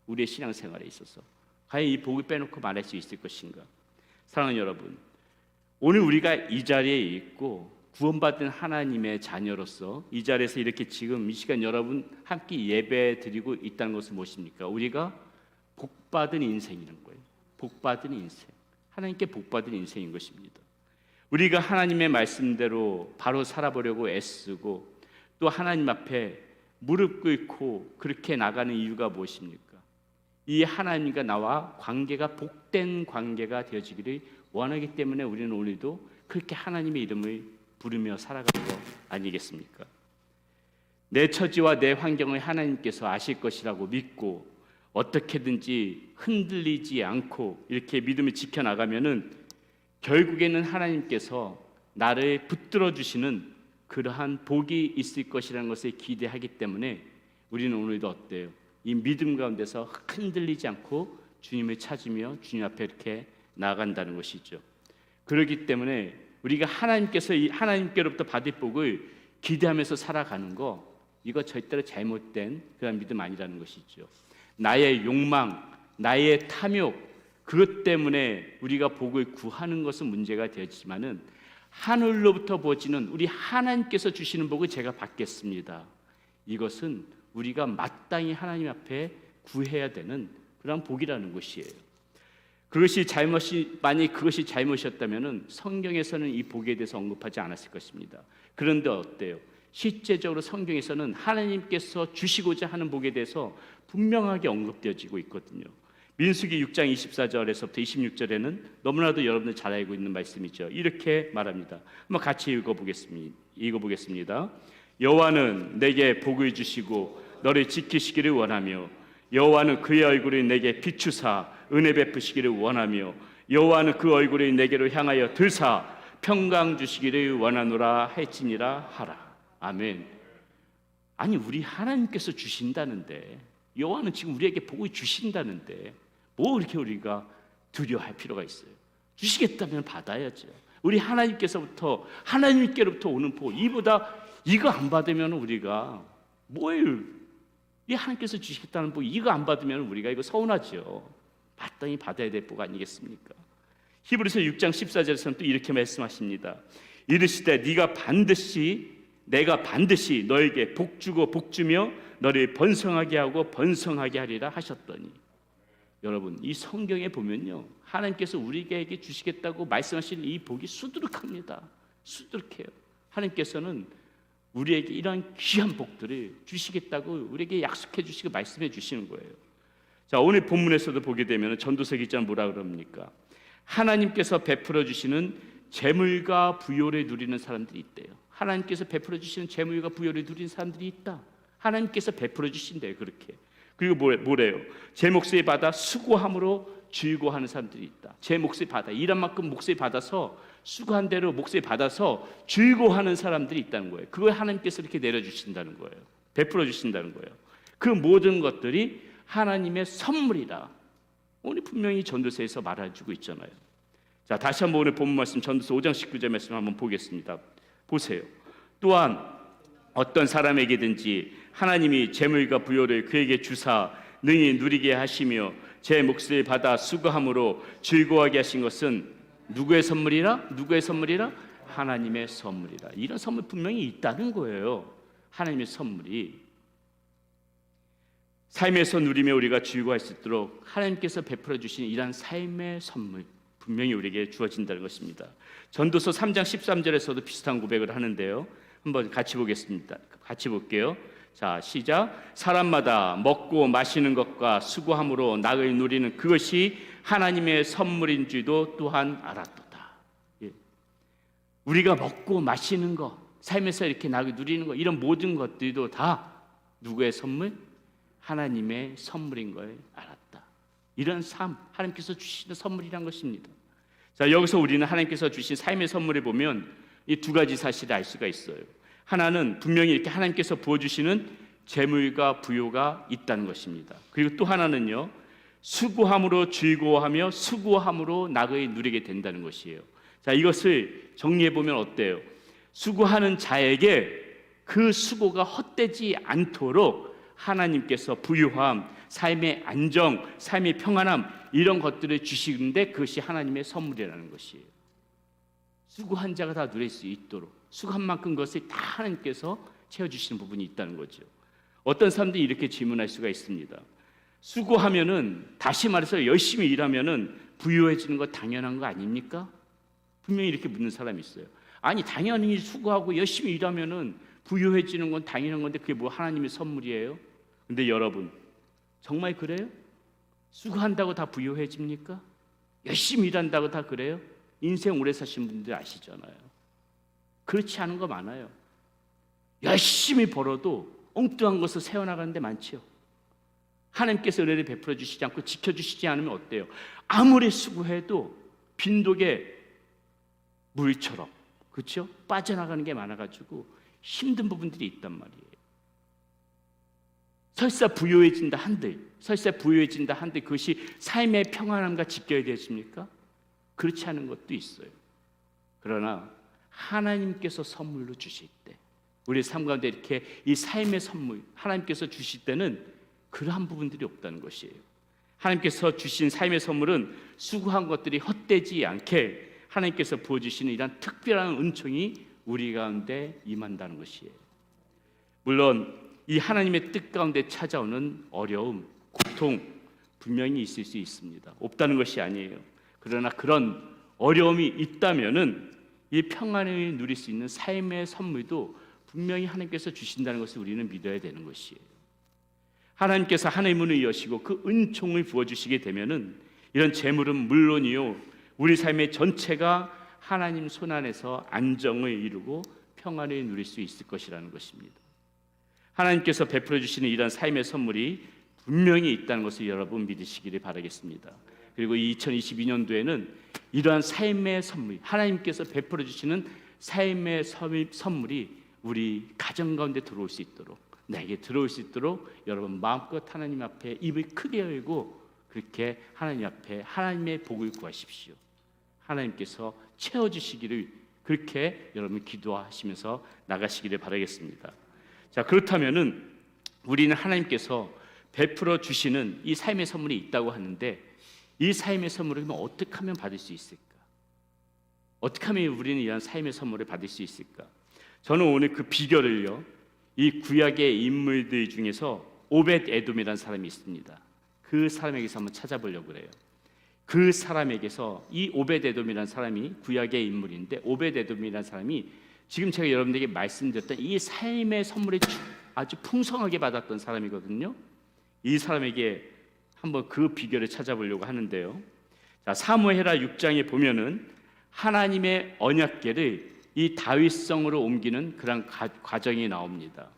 우리의 신앙생활에 있어서 과연 이 복을 빼놓고 말할 수 있을 것인가? 사랑하는 여러분, 오늘 우리가 이 자리에 있고 구원받은 하나님의 자녀로서 이 자리에서 이렇게 지금 이 시간 여러분 함께 예배 드리고 있다는 것은 무엇입니까? 우리가 복받은 인생이라는 거예요. 복받은 인생, 하나님께 복받은 인생인 것입니다. 우리가 하나님의 말씀대로 바로 살아보려고 애쓰고 또 하나님 앞에 무릎 꿇고 그렇게 나가는 이유가 무엇입니까? 이 하나님과 나와 관계가 복된 관계가 되어지기를 원하기 때문에 우리는 오늘도 그렇게 하나님의 이름을 부르며 살아가는 거 아니겠습니까? 내 처지와 내 환경을 하나님께서 아실 것이라고 믿고 어떻게든지 흔들리지 않고 이렇게 믿음을 지켜나가면은 결국에는 하나님께서 나를 붙들어 주시는 그러한 복이 있을 것이라는 것을 기대하기 때문에 우리는 오늘도 어때요? 이 믿음 가운데서 흔들리지 않고 주님을 찾으며 주님 앞에 이렇게 나아간다는 것이죠. 그렇기 때문에 우리가 하나님께로부터 받을 복을 기대하면서 살아가는 거, 이거 절대로 잘못된 그런 믿음 아니라는 것이죠. 나의 욕망, 나의 탐욕, 그것 때문에 우리가 복을 구하는 것은 문제가 되었지만은 하늘로부터 보지는 우리 하나님께서 주시는 복을 제가 받겠습니다. 이것은 우리가 마땅히 하나님 앞에 구해야 되는 그런 복이라는 것이에요. 만약 그것이 잘못이었다면은 성경에서는 이 복에 대해서 언급하지 않았을 것입니다. 그런데 어때요? 실제적으로 성경에서는 하나님께서 주시고자 하는 복에 대해서 분명하게 언급되어지고 있거든요. 민수기 6장 24절에서부터 26절에는 너무나도 여러분들 잘 알고 있는 말씀이죠. 이렇게 말합니다. 한번 같이 읽어보겠습니다. 여호와는 내게 복을 주시고 너를 지키시기를 원하며 여호와는 그의 얼굴을 내게 비추사 은혜 베푸시기를 원하며 여호와는 그 얼굴을 내게로 향하여 들사 평강 주시기를 원하노라 할지니라 하라. 아멘. 아니, 우리 하나님께서 주신다는데, 여호와는 지금 우리에게 복을 주신다는데 뭐 이렇게 우리가 두려워할 필요가 있어요? 주시겠다면 받아야죠. 우리 하나님께로부터 오는 복, 이거 안 받으면 우리가 이 하나님께서 주시겠다는 복 이거 안 받으면 우리가 이거 서운하죠. 마땅히 받아야 될 복 아니겠습니까? 히브리서 6장 14절에서는 또 이렇게 말씀하십니다. 이르시되 내가 반드시 너에게 복 주고 복 주며 너를 번성하게 하고 번성하게 하리라 하셨더니, 여러분 이 성경에 보면요, 하나님께서 우리에게 주시겠다고 말씀하시는 이 복이 수두룩합니다. 수두룩해요. 하나님께서는 우리에게 이러한 귀한 복들을 주시겠다고 우리에게 약속해 주시고 말씀해 주시는 거예요. 자, 오늘 본문에서도 보게 되면 전도서 기자는 뭐라 그럽니까? 하나님께서 베풀어 주시는 재물과 부요를 누리는 사람들이 있대요. 하나님께서 베풀어 주시는 재물과 부요를 누리는 사람들이 있다. 하나님께서 베풀어 주신대요. 그렇게. 그리고 뭐래요? 제 몫을 받아 수고함으로 즐거워하는 사람들이 있다. 제 몫을 받아, 일한 만큼 몫을 받아서 수고한 대로 몫을 받아서 즐거워하는 사람들이 있다는 거예요. 그걸 하나님께서 이렇게 내려주신다는 거예요. 베풀어 주신다는 거예요. 그 모든 것들이 하나님의 선물이라 오늘 분명히 전도서에서 말해주고 있잖아요. 자, 다시 한번 오늘 본문 말씀 전도서 5장 19절 말씀 한번 보겠습니다. 보세요. 또한 어떤 사람에게든지 하나님이 재물과 부요를 그에게 주사 능히 누리게 하시며 제 몫을 받아 수고함으로 즐거워하게 하신 것은 누구의 선물이라? 하나님의 선물이라. 이런 선물 분명히 있다는 거예요. 하나님의 선물이 삶에서 누리며 우리가 즐거워할 수 있도록 하나님께서 베풀어 주신 이러한 삶의 선물 분명히 우리에게 주어진다는 것입니다. 전도서 3장 13절에서도 비슷한 고백을 하는데요. 한번 같이 보겠습니다. 같이 볼게요. 자, 시작. 사람마다 먹고 마시는 것과 수고함으로 낙을 누리는 그것이 하나님의 선물인 줄도 또한 알았도다. 예. 우리가 먹고 마시는 것, 삶에서 이렇게 낙을 누리는 것, 이런 모든 것들도 다 누구의 선물? 하나님의 선물인 걸 알았다. 이런 삶, 하나님께서 주시는 선물이란 것입니다. 자, 여기서 우리는 하나님께서 주신 삶의 선물을 보면 이 두 가지 사실을 알 수가 있어요. 하나는 분명히 이렇게 하나님께서 부어주시는 재물과 부요가 있다는 것입니다. 그리고 또 하나는요, 수고함으로 즐거워하며 수고함으로 낙을 누리게 된다는 것이에요. 자, 이것을 정리해 보면 어때요? 수고하는 자에게 그 수고가 헛되지 않도록 하나님께서 부유함, 삶의 안정, 삶의 평안함 이런 것들을 주시는데 그것이 하나님의 선물이라는 것이에요. 수고한 자가 다 누릴 수 있도록 수고한 만큼 그것을 다 하나님께서 채워주시는 부분이 있다는 거죠. 어떤 사람들이 이렇게 질문할 수가 있습니다. 수고하면은, 다시 말해서 열심히 일하면은 부유해지는 거 당연한 거 아닙니까? 분명히 이렇게 묻는 사람이 있어요. 아니, 당연히 수고하고 열심히 일하면은 부유해지는 건 당연한 건데 그게 뭐 하나님의 선물이에요? 근데 여러분, 정말 그래요? 수고한다고 다 부유해집니까? 열심히 일한다고 다 그래요? 인생 오래 사신 분들 아시잖아요. 그렇지 않은 거 많아요. 열심히 벌어도 엉뚱한 것을 세워나가는 데 많지요. 하나님께서 은혜를 베풀어 주시지 않고 지켜주시지 않으면 어때요? 아무리 수고해도 빈독의 물처럼, 그렇죠? 빠져나가는 게 많아가지고 힘든 부분들이 있단 말이에요. 설사 부유해진다 한들 그것이 삶의 평안함과 직결되십니까? 그렇지 않은 것도 있어요. 그러나 하나님께서 선물로 주실 때, 우리 삶 가운데 이렇게 이 삶의 선물 하나님께서 주실 때는 그러한 부분들이 없다는 것이에요. 하나님께서 주신 삶의 선물은 수고한 것들이 헛되지 않게 하나님께서 부어주시는 이런 특별한 은총이 우리 가운데 임한다는 것이에요. 물론 이 하나님의 뜻 가운데 찾아오는 어려움, 고통 분명히 있을 수 있습니다. 없다는 것이 아니에요. 그러나 그런 어려움이 있다면은 이 평안을 누릴 수 있는 삶의 선물도 분명히 하나님께서 주신다는 것을 우리는 믿어야 되는 것이에요. 하나님께서 하나님의 문을 여시고 그 은총을 부어주시게 되면은 이런 재물은 물론이요, 우리 삶의 전체가 하나님 손안에서 안정을 이루고 평안을 누릴 수 있을 것이라는 것입니다. 하나님께서 베풀어 주시는 이런 삶의 선물이 분명히 있다는 것을 여러분 믿으시기를 바라겠습니다. 그리고 2022년도에는 이러한 삶의 선물, 하나님께서 베풀어 주시는 삶의 선물이 우리 가정 가운데 들어올 수 있도록, 내게 들어올 수 있도록 여러분 마음껏 하나님 앞에 입을 크게 열고 그렇게 하나님 앞에 하나님의 복을 구하십시오. 하나님께서 채워주시기를 그렇게 여러분 기도하시면서 나가시기를 바라겠습니다. 자, 그렇다면은 우리는 하나님께서 베풀어 주시는 이 삶의 선물이 있다고 하는데 이 삶의 선물을 어떻게 하면 받을 수 있을까? 어떻게 하면 우리는 이런 삶의 선물을 받을 수 있을까? 저는 오늘 그 비결을요, 이 구약의 인물들 중에서 오벳 에돔이라는 사람이 있습니다. 그 사람에게서 한번 찾아보려고 그래요. 그 사람에게서 이 오벳 에돔이라는 사람이 구약의 인물인데, 오벳 에돔이라는 사람이 지금 제가 여러분들에게 말씀드렸던 이 삶의 선물을 아주 풍성하게 받았던 사람이거든요. 이 사람에게 한번 그 비결을 찾아보려고 하는데요. 자, 사무엘하 6장에 보면은 하나님의 언약궤를 이 다윗성으로 옮기는 그런 과정이 나옵니다.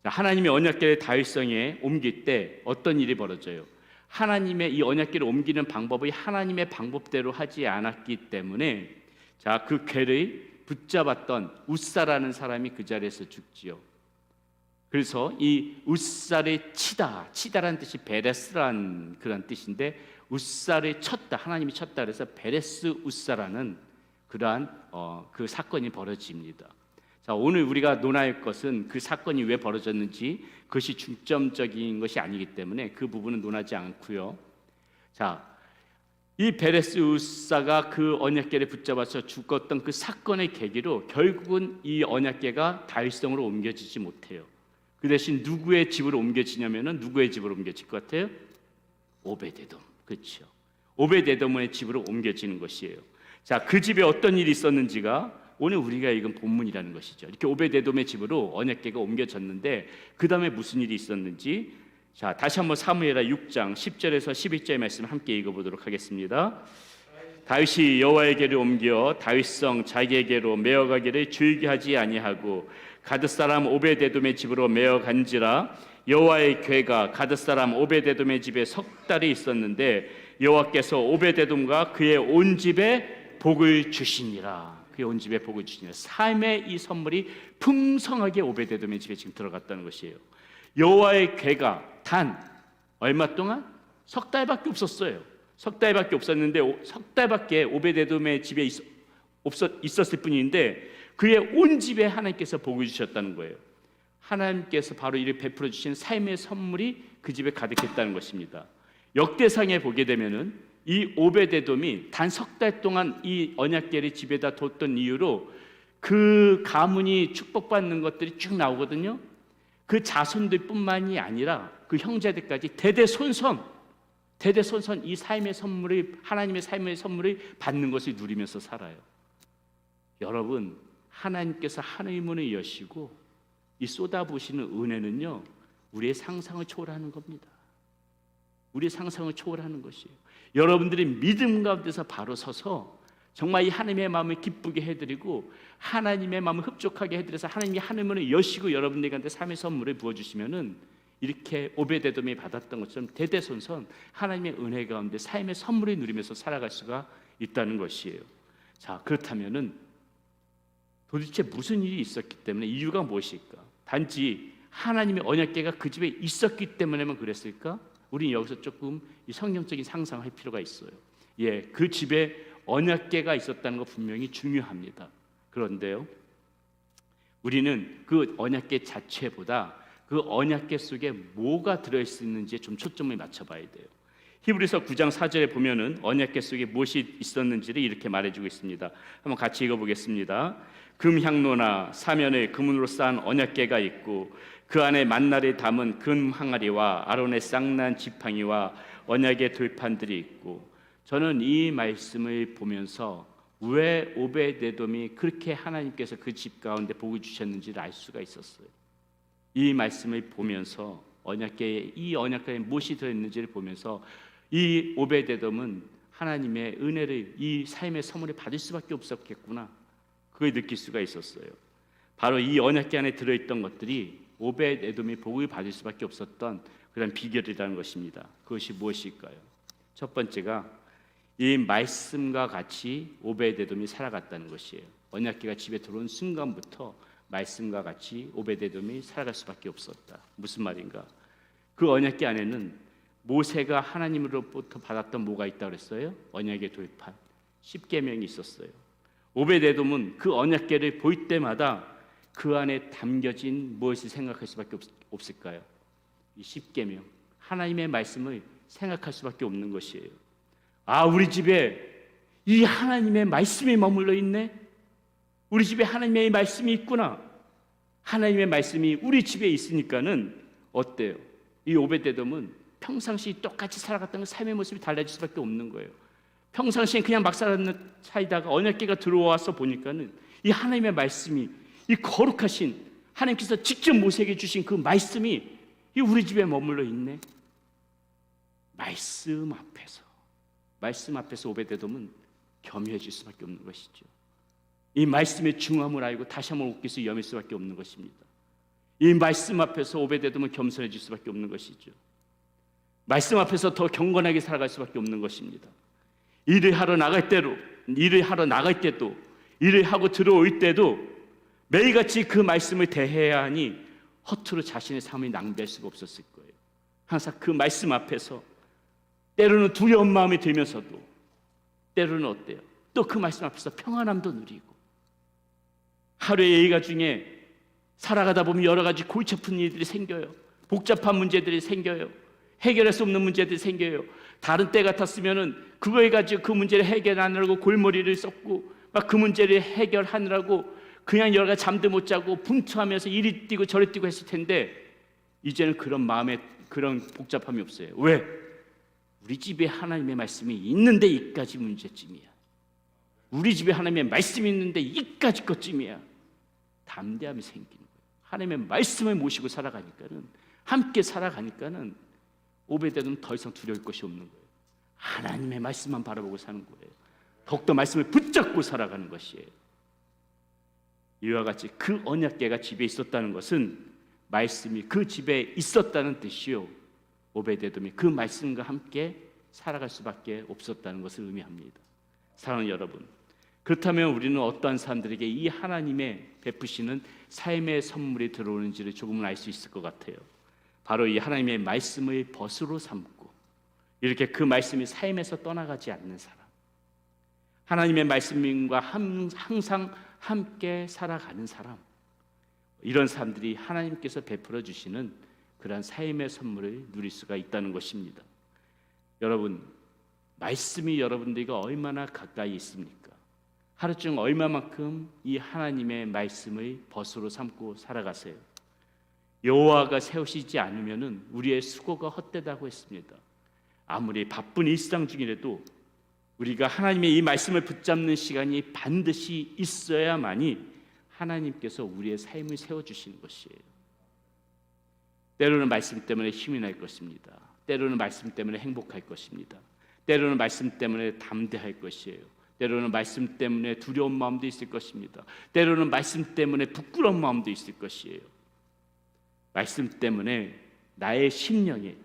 자, 하나님의 언약궤를 다윗성에 옮길 때 어떤 일이 벌어져요? 하나님의 이 언약궤를 옮기는 방법이 하나님의 방법대로 하지 않았기 때문에 자, 그 궤를 붙잡았던 웃사라는 사람이 그 자리에서 죽지요. 그래서 이 웃사를 치다라는 뜻이 베레스라는 그런 뜻인데, 웃사를 쳤다, 하나님이 쳤다 그래서 베레스 웃사라는 그러한 그 사건이 벌어집니다. 자, 오늘 우리가 논할 것은 그 사건이 왜 벌어졌는지 그것이 중점적인 것이 아니기 때문에 그 부분은 논하지 않고요. 자, 이 베레스 웃사가 그 언약궤를 붙잡아서 죽었던 그 사건의 계기로 결국은 이 언약궤가 다윗성으로 옮겨지지 못해요. 그 대신 누구의 집으로 옮겨지냐면은 누구의 집으로 옮겨질 것 같아요? 오벳에돔, 그렇죠? 오벳에돔의 집으로 옮겨지는 것이에요. 자, 그 집에 어떤 일이 있었는지가 오늘 우리가 읽은 본문이라는 것이죠. 이렇게 오벳에돔의 집으로 언약궤가 옮겨졌는데 그 다음에 무슨 일이 있었는지, 자, 다시 한번 사무엘하 6장 10절에서 11절의 말씀을 함께 읽어보도록 하겠습니다. 다윗이 여호와의 궤를 옮겨 다윗성 자기에게로 메어가기를 즐겨하지 아니하고 가드 사람 오벳에돔의 집으로 메어간지라. 여호와의 괴가 가드 사람 오베데돔의 집에 석 달이 있었는데 여호와께서 오베데돔과 그의 온 집에 복을 주시니라. 그의 온 집에 복을 주시니라. 삶의 이 선물이 풍성하게 오베데돔의 집에 지금 들어갔다는 것이에요. 여호와의 괴가 단 얼마 동안? 석 달밖에 없었어요. 석 달밖에 없었는데 석 달밖에 오베데돔의 집에 있었을 뿐인데 그의 온 집에 하나님께서 복을 주셨다는 거예요. 하나님께서 바로 이를 베풀어 주신 삶의 선물이 그 집에 가득했다는 것입니다. 역대상에 보게 되면은 이 오베데돔이 단 석 달 동안 이 언약궤를 집에다 뒀던 이유로 그 가문이 축복받는 것들이 쭉 나오거든요. 그 자손들뿐만이 아니라 그 형제들까지 대대손손 이 삶의 선물을 하나님의 삶의 선물을 받는 것을 누리면서 살아요. 여러분, 하나님께서 하늘의 문을 여시고 이 쏟아부으시는 은혜는요, 우리의 상상을 초월하는 겁니다. 우리의 상상을 초월하는 것이에요. 여러분들이 믿음 가운데서 바로 서서 정말 이 하나님의 마음을 기쁘게 해드리고 하나님의 마음을 흡족하게 해드려서 하나님이 하늘 문을 여시고 여러분들한테 삶의 선물을 부어주시면은 이렇게 오베데돔이 받았던 것처럼 대대손손 하나님의 은혜 가운데 삶의 선물을 누리면서 살아갈 수가 있다는 것이에요. 자, 그렇다면은 도대체 무슨 일이 있었기 때문에, 이유가 무엇일까? 단지 하나님의 언약궤가 그 집에 있었기 때문에만 그랬을까? 우리는 여기서 조금 이 성경적인 상상을 할 필요가 있어요. 예, 그 집에 언약궤가 있었다는 거 분명히 중요합니다. 그런데요, 우리는 그 언약궤 자체보다 그 언약궤 속에 뭐가 들어있었는지에 좀 초점을 맞춰봐야 돼요. 히브리서 9장 4절에 보면은 언약궤 속에 무엇이 있었는지를 이렇게 말해주고 있습니다. 한번 같이 읽어보겠습니다. 금향로나 사면을 금으로 쌓은 언약궤가 있고 그 안에 만나를 담은 금 항아리와 아론의 쌍난 지팡이와 언약의 돌판들이 있고. 저는 이 말씀을 보면서 왜 오베데돔이 그렇게 하나님께서 그 집 가운데 복을 주셨는지를 알 수가 있었어요. 이 말씀을 보면서 이 언약궤에 무엇이 들어있는지를 보면서 이 오베데돔은 하나님의 은혜를, 이 삶의 선물을 받을 수밖에 없었겠구나, 그걸 느낄 수가 있었어요. 바로 이 언약궤 안에 들어있던 것들이 오베데돔이 복을 받을 수밖에 없었던 그런 비결이라는 것입니다. 그것이 무엇일까요? 첫 번째가 이 말씀과 같이 오베데돔이 살아갔다는 것이에요. 언약궤가 집에 들어온 순간부터 말씀과 같이 오베데돔이 살아갈 수밖에 없었다. 무슨 말인가? 그 언약궤 안에는 모세가 하나님으로부터 받았던 뭐가 있다고 그랬어요? 언약의 돌판, 십계명이 있었어요. 오베데돔은 그 언약궤를 볼 때마다 그 안에 담겨진 무엇을 생각할 수밖에 없을까요? 이 십계명, 하나님의 말씀을 생각할 수밖에 없는 것이에요. 아, 우리 집에 이 하나님의 말씀이 머물러 있네. 우리 집에 하나님의 말씀이 있구나. 하나님의 말씀이 우리 집에 있으니까는 어때요? 이 오베데돔은 평상시 똑같이 살아갔다는 삶의 모습이 달라질 수밖에 없는 거예요. 평상시엔 그냥 막 살다가 언약궤가 들어와서 보니까는 이 하나님의 말씀이, 이 거룩하신 하나님께서 직접 모세에게 주신 그 말씀이 이 우리 집에 머물러 있네. 말씀 앞에서 오베데돔은 겸해질 수밖에 없는 것이죠. 이 말씀의 중함을 알고 다시 한번 옷깃을 여밀 수밖에 없는 것입니다. 이 말씀 앞에서 오베데돔은 겸손해질 수밖에 없는 것이죠. 말씀 앞에서 더 경건하게 살아갈 수밖에 없는 것입니다. 일을 하러 나갈 때도, 일을 하고 들어올 때도 매일같이 그 말씀을 대해야 하니 허투루 자신의 삶을 낭비할 수가 없었을 거예요. 항상 그 말씀 앞에서 때로는 두려운 마음이 들면서도 때로는 어때요? 또 그 말씀 앞에서 평안함도 누리고, 하루의 일과 중에 살아가다 보면 여러 가지 골치 아픈 일들이 생겨요. 복잡한 문제들이 생겨요. 해결할 수 없는 문제들이 생겨요. 다른 때 같았으면은 그거에 가지고 그 문제를 해결하느라고 골머리를 썼고 막 그 문제를 해결하느라고 그냥 여러 가지 잠도 못 자고 분투하면서 이리 뛰고 저리 뛰고 했을 텐데 이제는 그런 마음에 그런 복잡함이 없어요. 왜? 우리 집에 하나님의 말씀이 있는데 이까지 문제쯤이야. 우리 집에 하나님의 말씀이 있는데 이까지 것쯤이야. 담대함이 생기는 거예요. 하나님의 말씀을 모시고 살아가니까는, 함께 살아가니까는 오베데돔은 더 이상 두려울 것이 없는 거예요. 하나님의 말씀만 바라보고 사는 거예요. 더욱더 말씀을 붙잡고 살아가는 것이에요. 이와 같이 그 언약궤가 집에 있었다는 것은 말씀이 그 집에 있었다는 뜻이요, 오베데돔이 그 말씀과 함께 살아갈 수밖에 없었다는 것을 의미합니다. 사랑하는 여러분, 그렇다면 우리는 어떠한 사람들에게 이 하나님의 베푸시는 삶의 선물이 들어오는지를 조금은 알 수 있을 것 같아요. 바로 이 하나님의 말씀의 벗으로 삼고 이렇게 그 말씀이 삶에서 떠나가지 않는 사람, 하나님의 말씀과 항상 함께 살아가는 사람, 이런 사람들이 하나님께서 베풀어 주시는 그러한 삶의 선물을 누릴 수가 있다는 것입니다. 여러분, 말씀이 여러분들과 얼마나 가까이 있습니까? 하루 중 얼마만큼 이 하나님의 말씀의 벗으로 삼고 살아가세요. 여호와가 세우시지 않으면은 우리의 수고가 헛되다고 했습니다. 아무리 바쁜 일상 중이라도 우리가 하나님의 이 말씀을 붙잡는 시간이 반드시 있어야만이 하나님께서 우리의 삶을 세워주시는 것이에요. 때로는 말씀 때문에 힘이 날 것입니다. 때로는 말씀 때문에 행복할 것입니다. 때로는 말씀 때문에 담대할 것이에요. 때로는 말씀 때문에 두려운 마음도 있을 것입니다. 때로는 말씀 때문에 부끄러운 마음도 있을 것이에요. 말씀 때문에 나의 심령에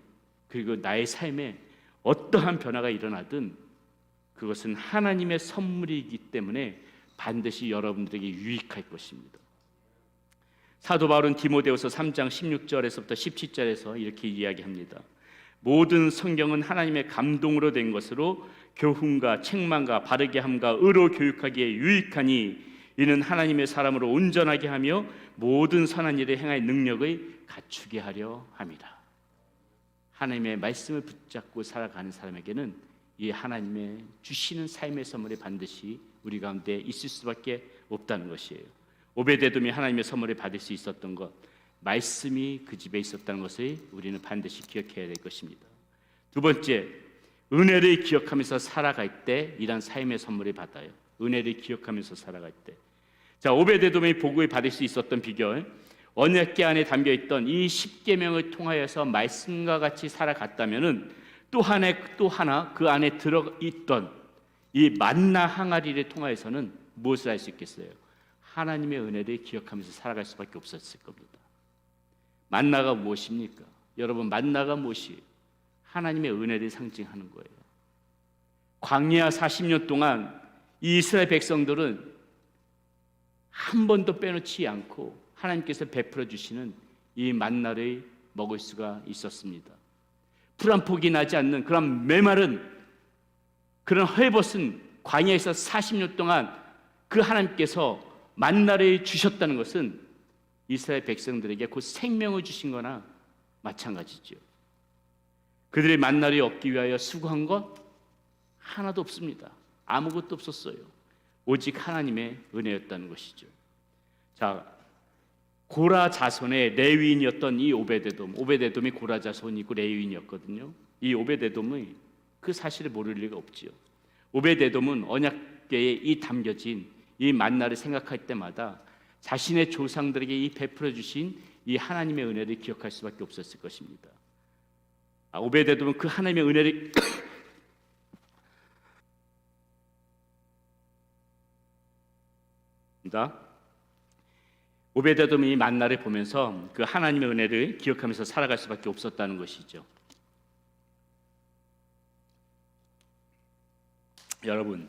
그리고 나의 삶에 어떠한 변화가 일어나든 그것은 하나님의 선물이기 때문에 반드시 여러분들에게 유익할 것입니다. 사도 바울은 디모데후서 3장 16절에서부터 17절에서 이렇게 이야기합니다. 모든 성경은 하나님의 감동으로 된 것으로 교훈과 책망과 바르게 함과 의로 교육하기에 유익하니 이는 하나님의 사람으로 온전하게 하며 모든 선한 일을 행할 능력을 갖추게 하려 함이라. 하나님의 말씀을 붙잡고 살아가는 사람에게는 이 하나님의 주시는 삶의 선물이 반드시 우리 가운데 있을 수밖에 없다는 것이에요. 오베데돔이 하나님의 선물을 받을 수 있었던 것, 말씀이 그 집에 있었다는 것을 우리는 반드시 기억해야 될 것입니다. 두 번째, 은혜를 기억하면서 살아갈 때 이런 삶의 선물을 받아요. 은혜를 기억하면서 살아갈 때. 자, 오베데돔이 복을 받을 수 있었던 비결, 언약궤 안에 담겨있던 이 10계명을 통하여서 말씀과 같이 살아갔다면은 또 하나 그 안에 들어있던 이 만나 항아리를 통하여서는 무엇을 할 수 있겠어요? 하나님의 은혜를 기억하면서 살아갈 수밖에 없었을 겁니다. 만나가 무엇입니까? 여러분, 만나가 무엇이에요? 하나님의 은혜를 상징하는 거예요. 광야 40년 동안 이 이스라엘 백성들은 한 번도 빼놓지 않고 하나님께서 베풀어 주시는 이 만나를 먹을 수가 있었습니다. 풀 한 폭이 나지 않는 그런 메마른 그런 헐벗은 광야에서 40년 동안 그 하나님께서 만나를 주셨다는 것은 이스라엘 백성들에게 곧 생명을 주신 거나 마찬가지죠. 그들의 만나를 얻기 위하여 수고한 것 하나도 없습니다. 아무것도 없었어요. 오직 하나님의 은혜였다는 것이죠. 자, 고라 자손의 레위인이었던 이 오베데돔이 고라 자손이고 레위인이었거든요. 이 오베데돔의 그 사실을 모를 리가 없지요. 오베데돔은 언약궤에 이 담겨진 이 만나를 생각할 때마다 자신의 조상들에게 이 베풀어 주신 이 하나님의 은혜를 기억할 수밖에 없었을 것입니다. 오베데돔은 그 하나님의 은혜를 오베데돔이 이 만나를 보면서 그 하나님의 은혜를 기억하면서 살아갈 수밖에 없었다는 것이죠. 여러분,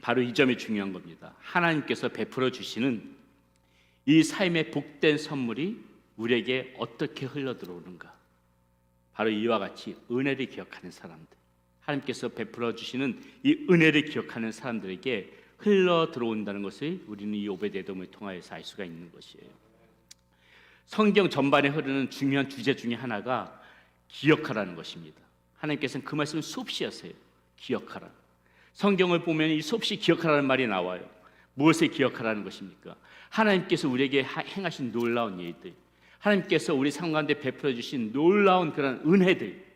바로 이 점이 중요한 겁니다. 하나님께서 베풀어 주시는 이 삶의 복된 선물이 우리에게 어떻게 흘러 들어오는가? 바로 이와 같이 은혜를 기억하는 사람들, 하나님께서 베풀어 주시는 이 은혜를 기억하는 사람들에게 흘러 들어온다는 것을 우리는 이 오베데돔을 통하여서 알 수가 있는 것이에요. 성경 전반에 흐르는 중요한 주제 중에 하나가 기억하라는 것입니다. 하나님께서는 그 말씀을 수없이 하세요. 기억하라. 성경을 보면 이 수없이 기억하라는 말이 나와요. 무엇을 기억하라는 것입니까? 하나님께서 우리에게 행하신 놀라운 일들, 하나님께서 우리 삶 가운데 베풀어 주신 놀라운 그런 은혜들,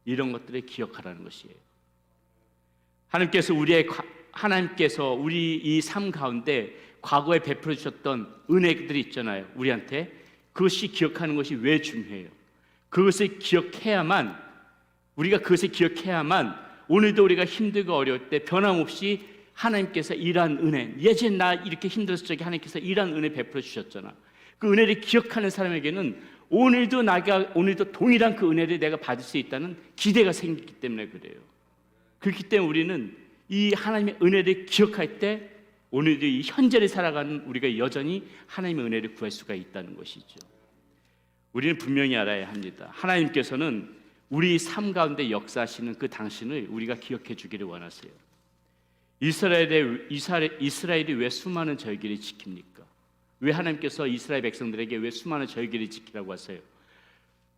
이런 것들을 기억하라는 것이에요. 하나님께서 우리 이 삶 가운데 과거에 베풀어 주셨던 은혜들이 있잖아요. 우리한테 그것이 기억하는 것이 왜 중요해요? 그것을 기억해야만, 우리가 그것을 기억해야만 오늘도 우리가 힘들고 어려울 때 변함없이 하나님께서 일한 은혜, 예전에 나 이렇게 힘들었을 적에 하나님께서 일한 은혜 베풀어 주셨잖아. 그 은혜를 기억하는 사람에게는 오늘도 동일한 그 은혜를 내가 받을 수 있다는 기대가 생기기 때문에 그래요. 그렇기 때문에 우리는 이 하나님의 은혜를 기억할 때 오늘도 이 현재를 살아가는 우리가 여전히 하나님의 은혜를 구할 수가 있다는 것이죠. 우리는 분명히 알아야 합니다. 하나님께서는 우리 삶 가운데 역사하시는 그 당신을 우리가 기억해 주기를 원하세요. 이스라엘이 왜 수많은 절기를 지킵니까? 왜 하나님께서 이스라엘 백성들에게 왜 수많은 절기를 지키라고 하세요?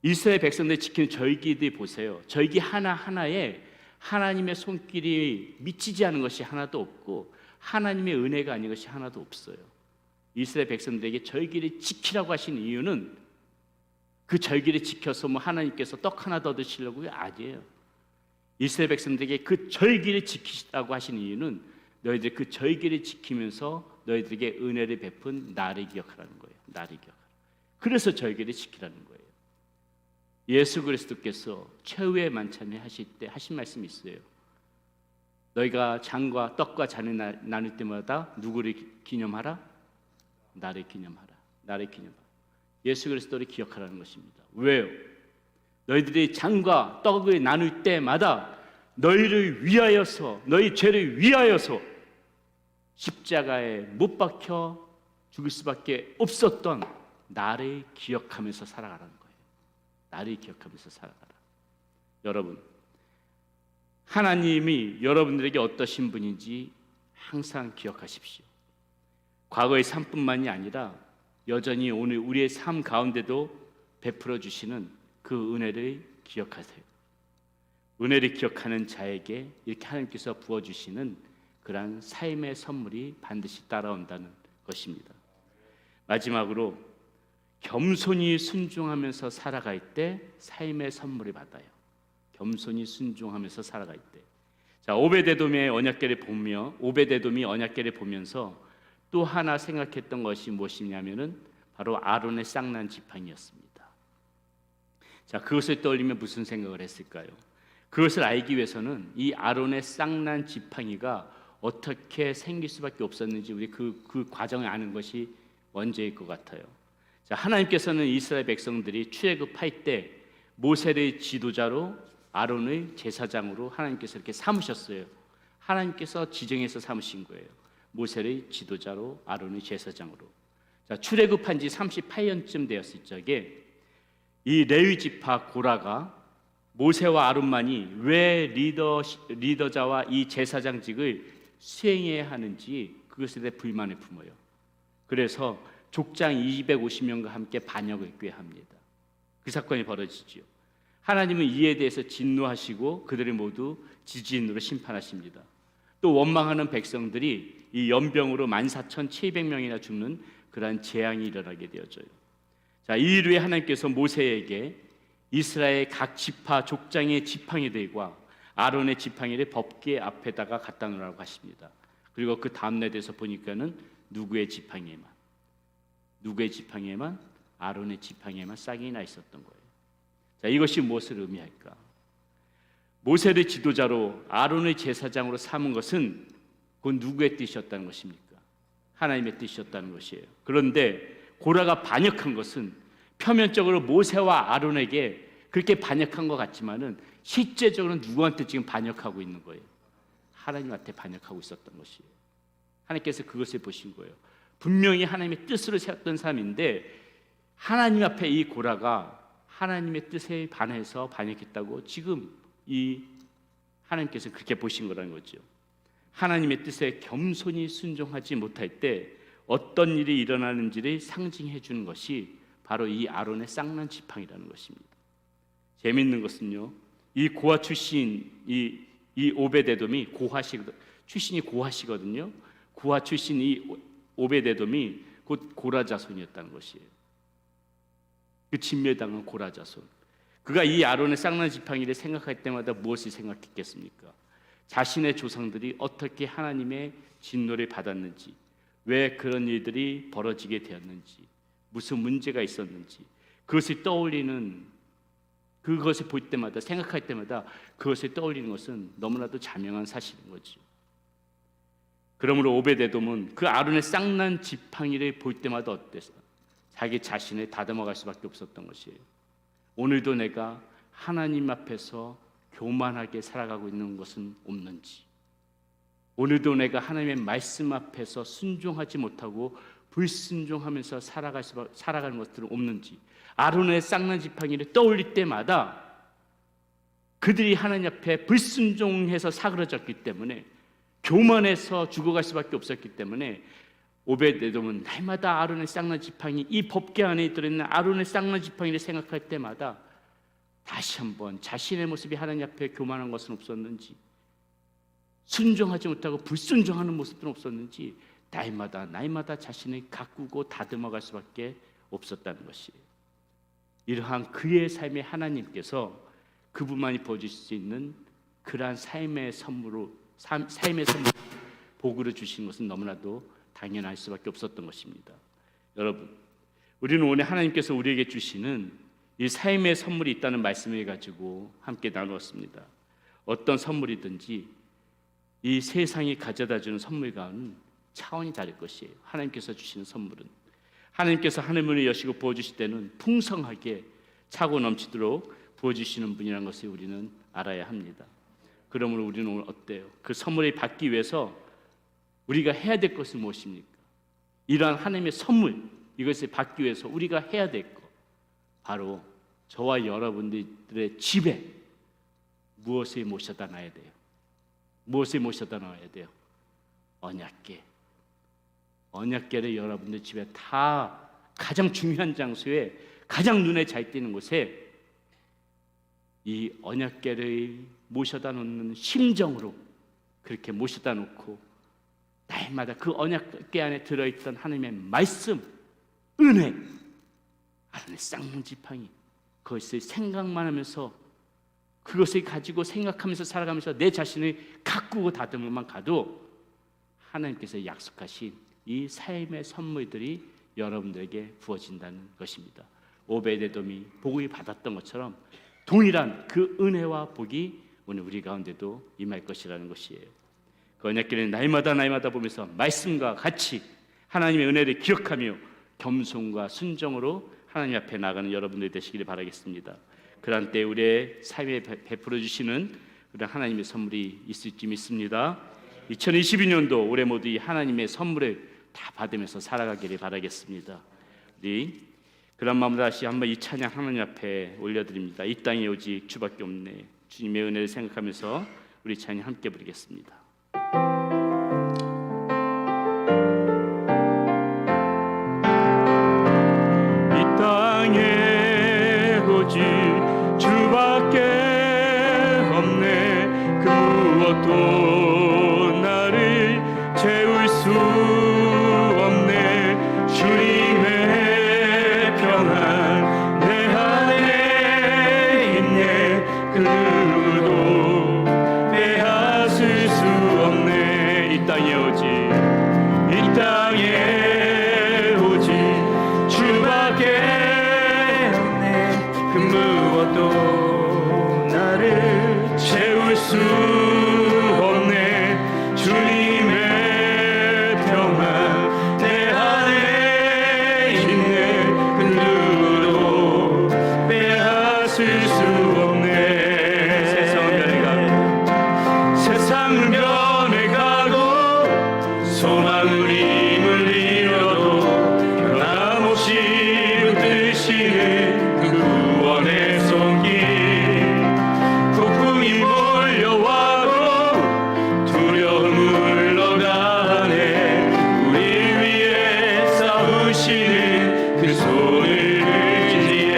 이스라엘 백성들이 지키는 절기들 보세요. 절기 하나하나에 하나님의 손길이 미치지 않은 것이 하나도 없고 하나님의 은혜가 아닌 것이 하나도 없어요. 이스라엘 백성들에게 절기를 지키라고 하신 이유는 그 절기를 지켜서 하나님께서 떡 하나 더 드시려고 아니에요. 이스라엘 백성들에게 그 절기를 지키시라고 하신 이유는 너희들 그 절기를 지키면서 너희들에게 은혜를 베푼 나를 기억하라는 거예요. 나를 기억하라. 그래서 절기를 지키라는 거예요. 예수 그리스도께서 최후의 만찬을 하실 때 하신 말씀이 있어요. 너희가 잔과 떡과 잔을 나눌 때마다 누구를 기념하라? 나를 기념하라. 나를 기념하라. 예수 그리스도를 기억하라는 것입니다. 왜요? 너희들이 잔과 떡을 나눌 때마다 너희를 위하여서, 너희 죄를 위하여서 십자가에 못 박혀 죽을 수밖에 없었던 나를 기억하면서 살아가라는 거예요. 나를 기억하면서 살아가라. 여러분, 하나님이 여러분들에게 어떠신 분인지 항상 기억하십시오. 과거의 삶뿐만이 아니라 여전히 오늘 우리의 삶 가운데도 베풀어 주시는 그 은혜를 기억하세요. 은혜를 기억하는 자에게 이렇게 하나님께서 부어주시는 그러한 삶의 선물이 반드시 따라온다는 것입니다. 마지막으로 겸손히 순종하면서 살아갈 때 삶의 선물을 받아요. 겸손히 순종하면서 살아갈 때. 자, 오베데돔의 언약궤를 오베데돔이 언약궤를 보면서 또 하나 생각했던 것이 무엇이냐면은 바로 아론의 쌍난 지팡이였습니다. 자, 그것을 떠올리면 무슨 생각을 했을까요? 그것을 알기 위해서는 이 아론의 쌍난 지팡이가 어떻게 생길 수밖에 없었는지 우리 그 과정을 아는 것이 먼저일 것 같아요. 자, 하나님께서는 이스라엘 백성들이 출애굽할 때 모세를 지도자로 아론을 제사장으로 하나님께서 이렇게 삼으셨어요. 하나님께서 지정해서 삼으신 거예요. 모세를 지도자로 아론을 제사장으로. 자, 출애굽한 지 38년쯤 되었을 적에 이 레위 지파 고라가 모세와 아론만이 왜 리더자와 이 제사장직을 수행해야 하는지 그것에 대해 불만을 품어요. 그래서 족장 250명과 함께 반역을 꾀합니다. 그 사건이 벌어지지요. 하나님은 이에 대해서 진노하시고 그들을 모두 지지인으로 심판하십니다. 또 원망하는 백성들이 이 연병으로 14,700명이나 죽는 그러한 재앙이 일어나게 되어져요. 자, 이 일에 하나님께서 모세에게 이스라엘 각 지파 족장의 지팡이들과 아론의 지팡이를 법궤 앞에다가 갖다 놓으라고 하십니다. 그리고 그 다음 날에 대해서 보니까는 누구의 지팡이에만 아론의 지팡이에만 싹이 나 있었던 거예요. 자, 이것이 무엇을 의미할까? 모세를 지도자로 아론을 제사장으로 삼은 것은 그건 누구의 뜻이었다는 것입니까? 하나님의 뜻이었다는 것이에요. 그런데 고라가 반역한 것은 표면적으로 모세와 아론에게 그렇게 반역한 것 같지만은 실제적으로는 누구한테 지금 반역하고 있는 거예요? 하나님한테 반역하고 있었던 것이에요. 하나님께서 그것을 보신 거예요. 분명히 하나님의 뜻으로 세웠던 사람인데 하나님 앞에 이 고라가 하나님의 뜻에 반해서 반역했다고 지금 이 하나님께서 그렇게 보신 거라는 거죠. 하나님의 뜻에 겸손히 순종하지 못할 때 어떤 일이 일어나는지를 상징해 주는 것이 바로 이 아론의 쌍난 지팡이라는 것입니다. 재미있는 것은요, 이 고아 출신 이 오베데돔이 출신이 고아시거든요. 고아 출신 이 오베데돔이 곧 고라 자손이었다는 것이에요. 그 진멸당한 고라 자손. 그가 이 아론의 쌍난 지팡이를 생각할 때마다 무엇을 생각했겠습니까? 자신의 조상들이 어떻게 하나님의 진노를 받았는지, 왜 그런 일들이 벌어지게 되었는지, 무슨 문제가 있었는지 그것을 떠올리는, 그것을 볼 때마다 생각할 때마다 그것을 떠올리는 것은 너무나도 자명한 사실인 거죠. 그러므로 오베데돔은 그 아론의 쌍난 지팡이를 볼 때마다 어땠어요? 자기 자신을 다듬어갈 수밖에 없었던 것이에요. 오늘도 내가 하나님 앞에서 교만하게 살아가고 있는 것은 없는지, 오늘도 내가 하나님의 말씀 앞에서 순종하지 못하고 불순종하면서 살아가는 것들은 없는지, 아론의 쌍난 지팡이를 떠올릴 때마다 그들이 하나님 앞에 불순종해서 사그러졌기 때문에, 교만해서 죽어갈 수밖에 없었기 때문에 오벳에돔은 날마다 아론의 쌍난 지팡이, 이 법궤 안에 들어있는 아론의 쌍난 지팡이를 생각할 때마다 다시 한번 자신의 모습이 하나님 앞에 교만한 것은 없었는지, 순종하지 못하고 불순종하는 모습들은 없었는지 날마다 자신을 가꾸고 다듬어갈 수밖에 없었다는 것이에요. 이러한 그의 삶에 하나님께서 그분만이 보여주실 수 있는 그러한 삶의 선물 복으로 주신 것은 너무나도 당연할 수밖에 없었던 것입니다. 여러분, 우리는 오늘 하나님께서 우리에게 주시는 이 삶의 선물이 있다는 말씀을 가지고 함께 나누었습니다. 어떤 선물이든지 이 세상이 가져다주는 선물과는 차원이 다를 것이에요. 하나님께서 주시는 선물은, 하나님께서 하늘문을 여시고 부어주실 때는 풍성하게 차고 넘치도록 부어주시는 분이라는 것을 우리는 알아야 합니다. 그러므로 우리는 오늘 어때요? 그 선물을 받기 위해서 우리가 해야 될 것은 무엇입니까? 이러한 하나님의 선물, 이것을 받기 위해서 우리가 해야 될 것, 바로 저와 여러분들의 집에 무엇을 모셔다 놔야 돼요? 무엇을 모셔다 놔야 돼요? 언약궤. 언약궤를 여러분들 집에 다 가장 중요한 장소에, 가장 눈에 잘 띄는 곳에 이 언약궤를 모셔다 놓는 심정으로 그렇게 모셔다 놓고, 날마다 그 언약궤 안에 들어있던 하나님의 말씀, 은혜, 하나님의 쌍문 지팡이, 그것을 생각만 하면서, 그것을 가지고 생각하면서 살아가면서 내 자신을 가꾸고 다듬어만 가도 하나님께서 약속하신 이 삶의 선물들이 여러분들에게 부어진다는 것입니다. 오벳에돔이 복을 받았던 것처럼 동일한 그 은혜와 복이 오늘 우리 가운데도 임할 것이라는 것이에요. 그 언약궤는 날마다 보면서 말씀과 같이 하나님의 은혜를 기억하며 겸손과 순종으로 하나님 앞에 나가는 여러분들 되시기를 바라겠습니다. 그런 때 우리의 삶에 베풀어 주시는 그런 하나님의 선물이 있을지 믿습니다. 2022년도 올해 모두 이 하나님의 선물을 다 받으면서 살아가기를 바라겠습니다. 우리 그런 마음으로 다시 한번 이 찬양 하나님 앞에 올려드립니다. 이 땅에 오직 주밖에 없네. 주님의 은혜를 생각하면서 우리 찬양 함께 부르겠습니다. 이 땅에 오직 주밖에 없네. 그 무엇도 나를 채울 수 없네. 주님의 평안 내 안에 있네. 그 누구도 빼앗을 수 없네. 이 땅에 오직 주밖에 없네. 그 무엇도 나를 채울 수 없네. 주님의 평안 내 안에 있네. 그 누구도 빼앗을 수 없네. 세상은 변해가고 소망을 힘을 잃어도 변함없이 붙드시는 그 구원의 손길, 폭풍이 몰려와도 두려움 물러가네. 우리 위해 싸우시는 그 손을 지지해.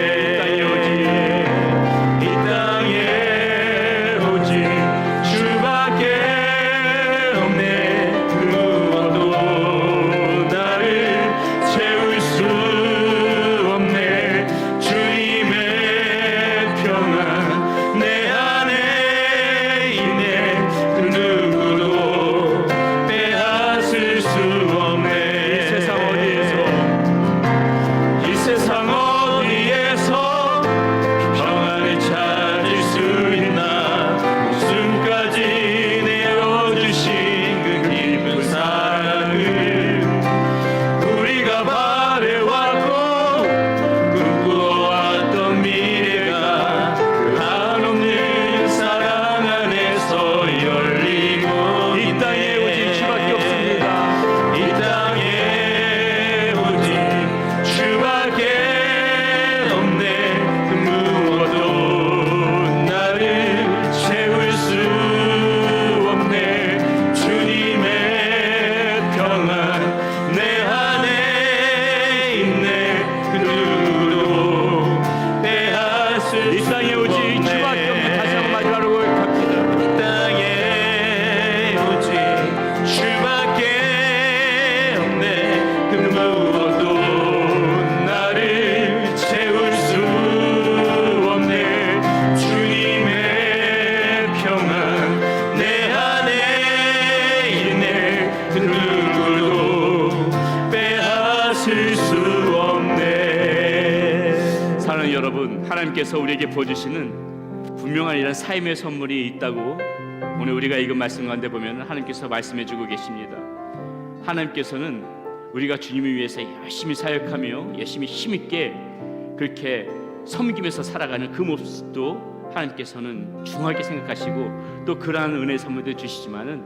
이 땅에 오직 주밖에 없네. 그 무엇도 여러분, 하나님께서 우리에게 부어주시는 분명한 이런 삶의 선물이 있다고 오늘 우리가 읽은 말씀 가운데 보면 하나님께서 말씀해주고 계십니다. 하나님께서는 우리가 주님을 위해서 열심히 사역하며 열심히 힘있게 그렇게 섬기면서 살아가는 그 모습도 하나님께서는 중하게 생각하시고 또 그러한 은혜의 선물도 주시지만은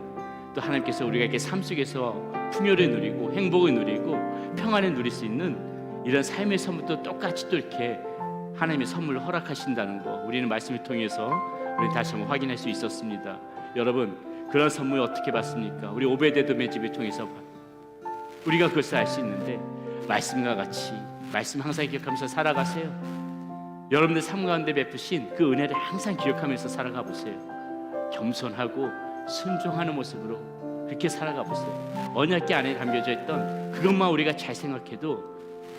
또 하나님께서 우리가 이렇게 삶 속에서 풍요를 누리고 행복을 누리고 평안을 누릴 수 있는 이런 삶의 선물도 똑같이 또 이렇게 하나님의 선물을 허락하신다는 거 우리는 말씀을 통해서 우리는 다시 한번 확인할 수 있었습니다. 여러분, 그런 선물을 어떻게 받습니까? 우리 오베데돔의 집을 통해서 우리가 그것을 알 수 있는데 말씀과 같이 말씀 항상 기억하면서 살아가세요. 여러분들 삶 가운데 베푸신 그 은혜를 항상 기억하면서 살아가 보세요. 겸손하고 순종하는 모습으로 그렇게 살아가 보세요. 언약궤 안에 담겨져 있던 그것만 우리가 잘 생각해도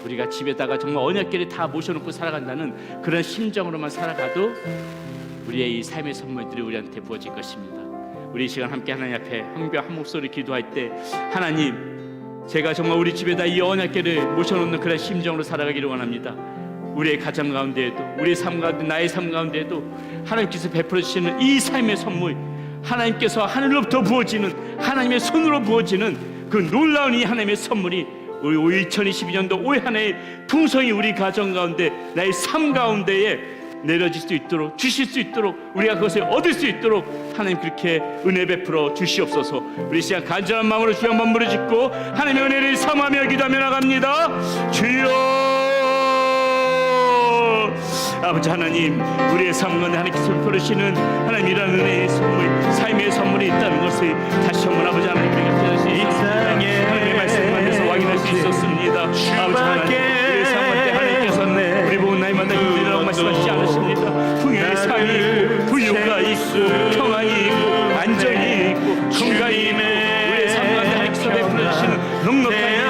우리가 집에다가 정말 언약궤를 다 모셔놓고 살아간다는 그런 심정으로만 살아가도 우리의 이 삶의 선물들이 우리한테 부어질 것입니다. 우리 이 시간 함께 하나님 앞에 한 목소리 기도할 때 하나님, 제가 정말 우리 집에다 이 언약궤를 모셔놓는 그런 심정으로 살아가기를 원합니다. 우리의 가정 가운데에도 우리의 삶 가운데 나의 삶 가운데에도 하나님께서 베풀어 주시는 이 삶의 선물, 하나님께서 하늘로부터 부어지는 하나님의 손으로 부어지는 그 놀라운 이 하나님의 선물이 우리 2022년도 올 한 해의 풍성이 우리 가정 가운데 나의 삶 가운데에 내려질 수 있도록 주실 수 있도록 우리가 그것을 얻을 수 있도록 하나님 그렇게 은혜 베풀어 주시옵소서. 우리 시간 간절한 마음으로 주여 한번 무릎짓고 하나님의 은혜를 사모하며 기도하며 나갑니다. 주여 아버지 하나님, 우리의 삶 가운데 하나님께서 베푸시는 하나님 이런 은혜의 선물, 삶의 선물이 있다는 것을 다시 한번 아버지 하나님 우리가 깨달을 수 있습니다. 하나님의 말씀 안에서 확인할 수 있었습니다. 아버지 하나님, 우리의 삶 가운데 하나님께서는 우리 보는 날마다 힘들다고 말씀하시지 않으십니다. 풍요의 삶이 있고 부유가 있고 평안이 있고 안정이 있고 건강이 있고 우리의 삶 가운데 하나님께서 베풀어 주시는 넉넉한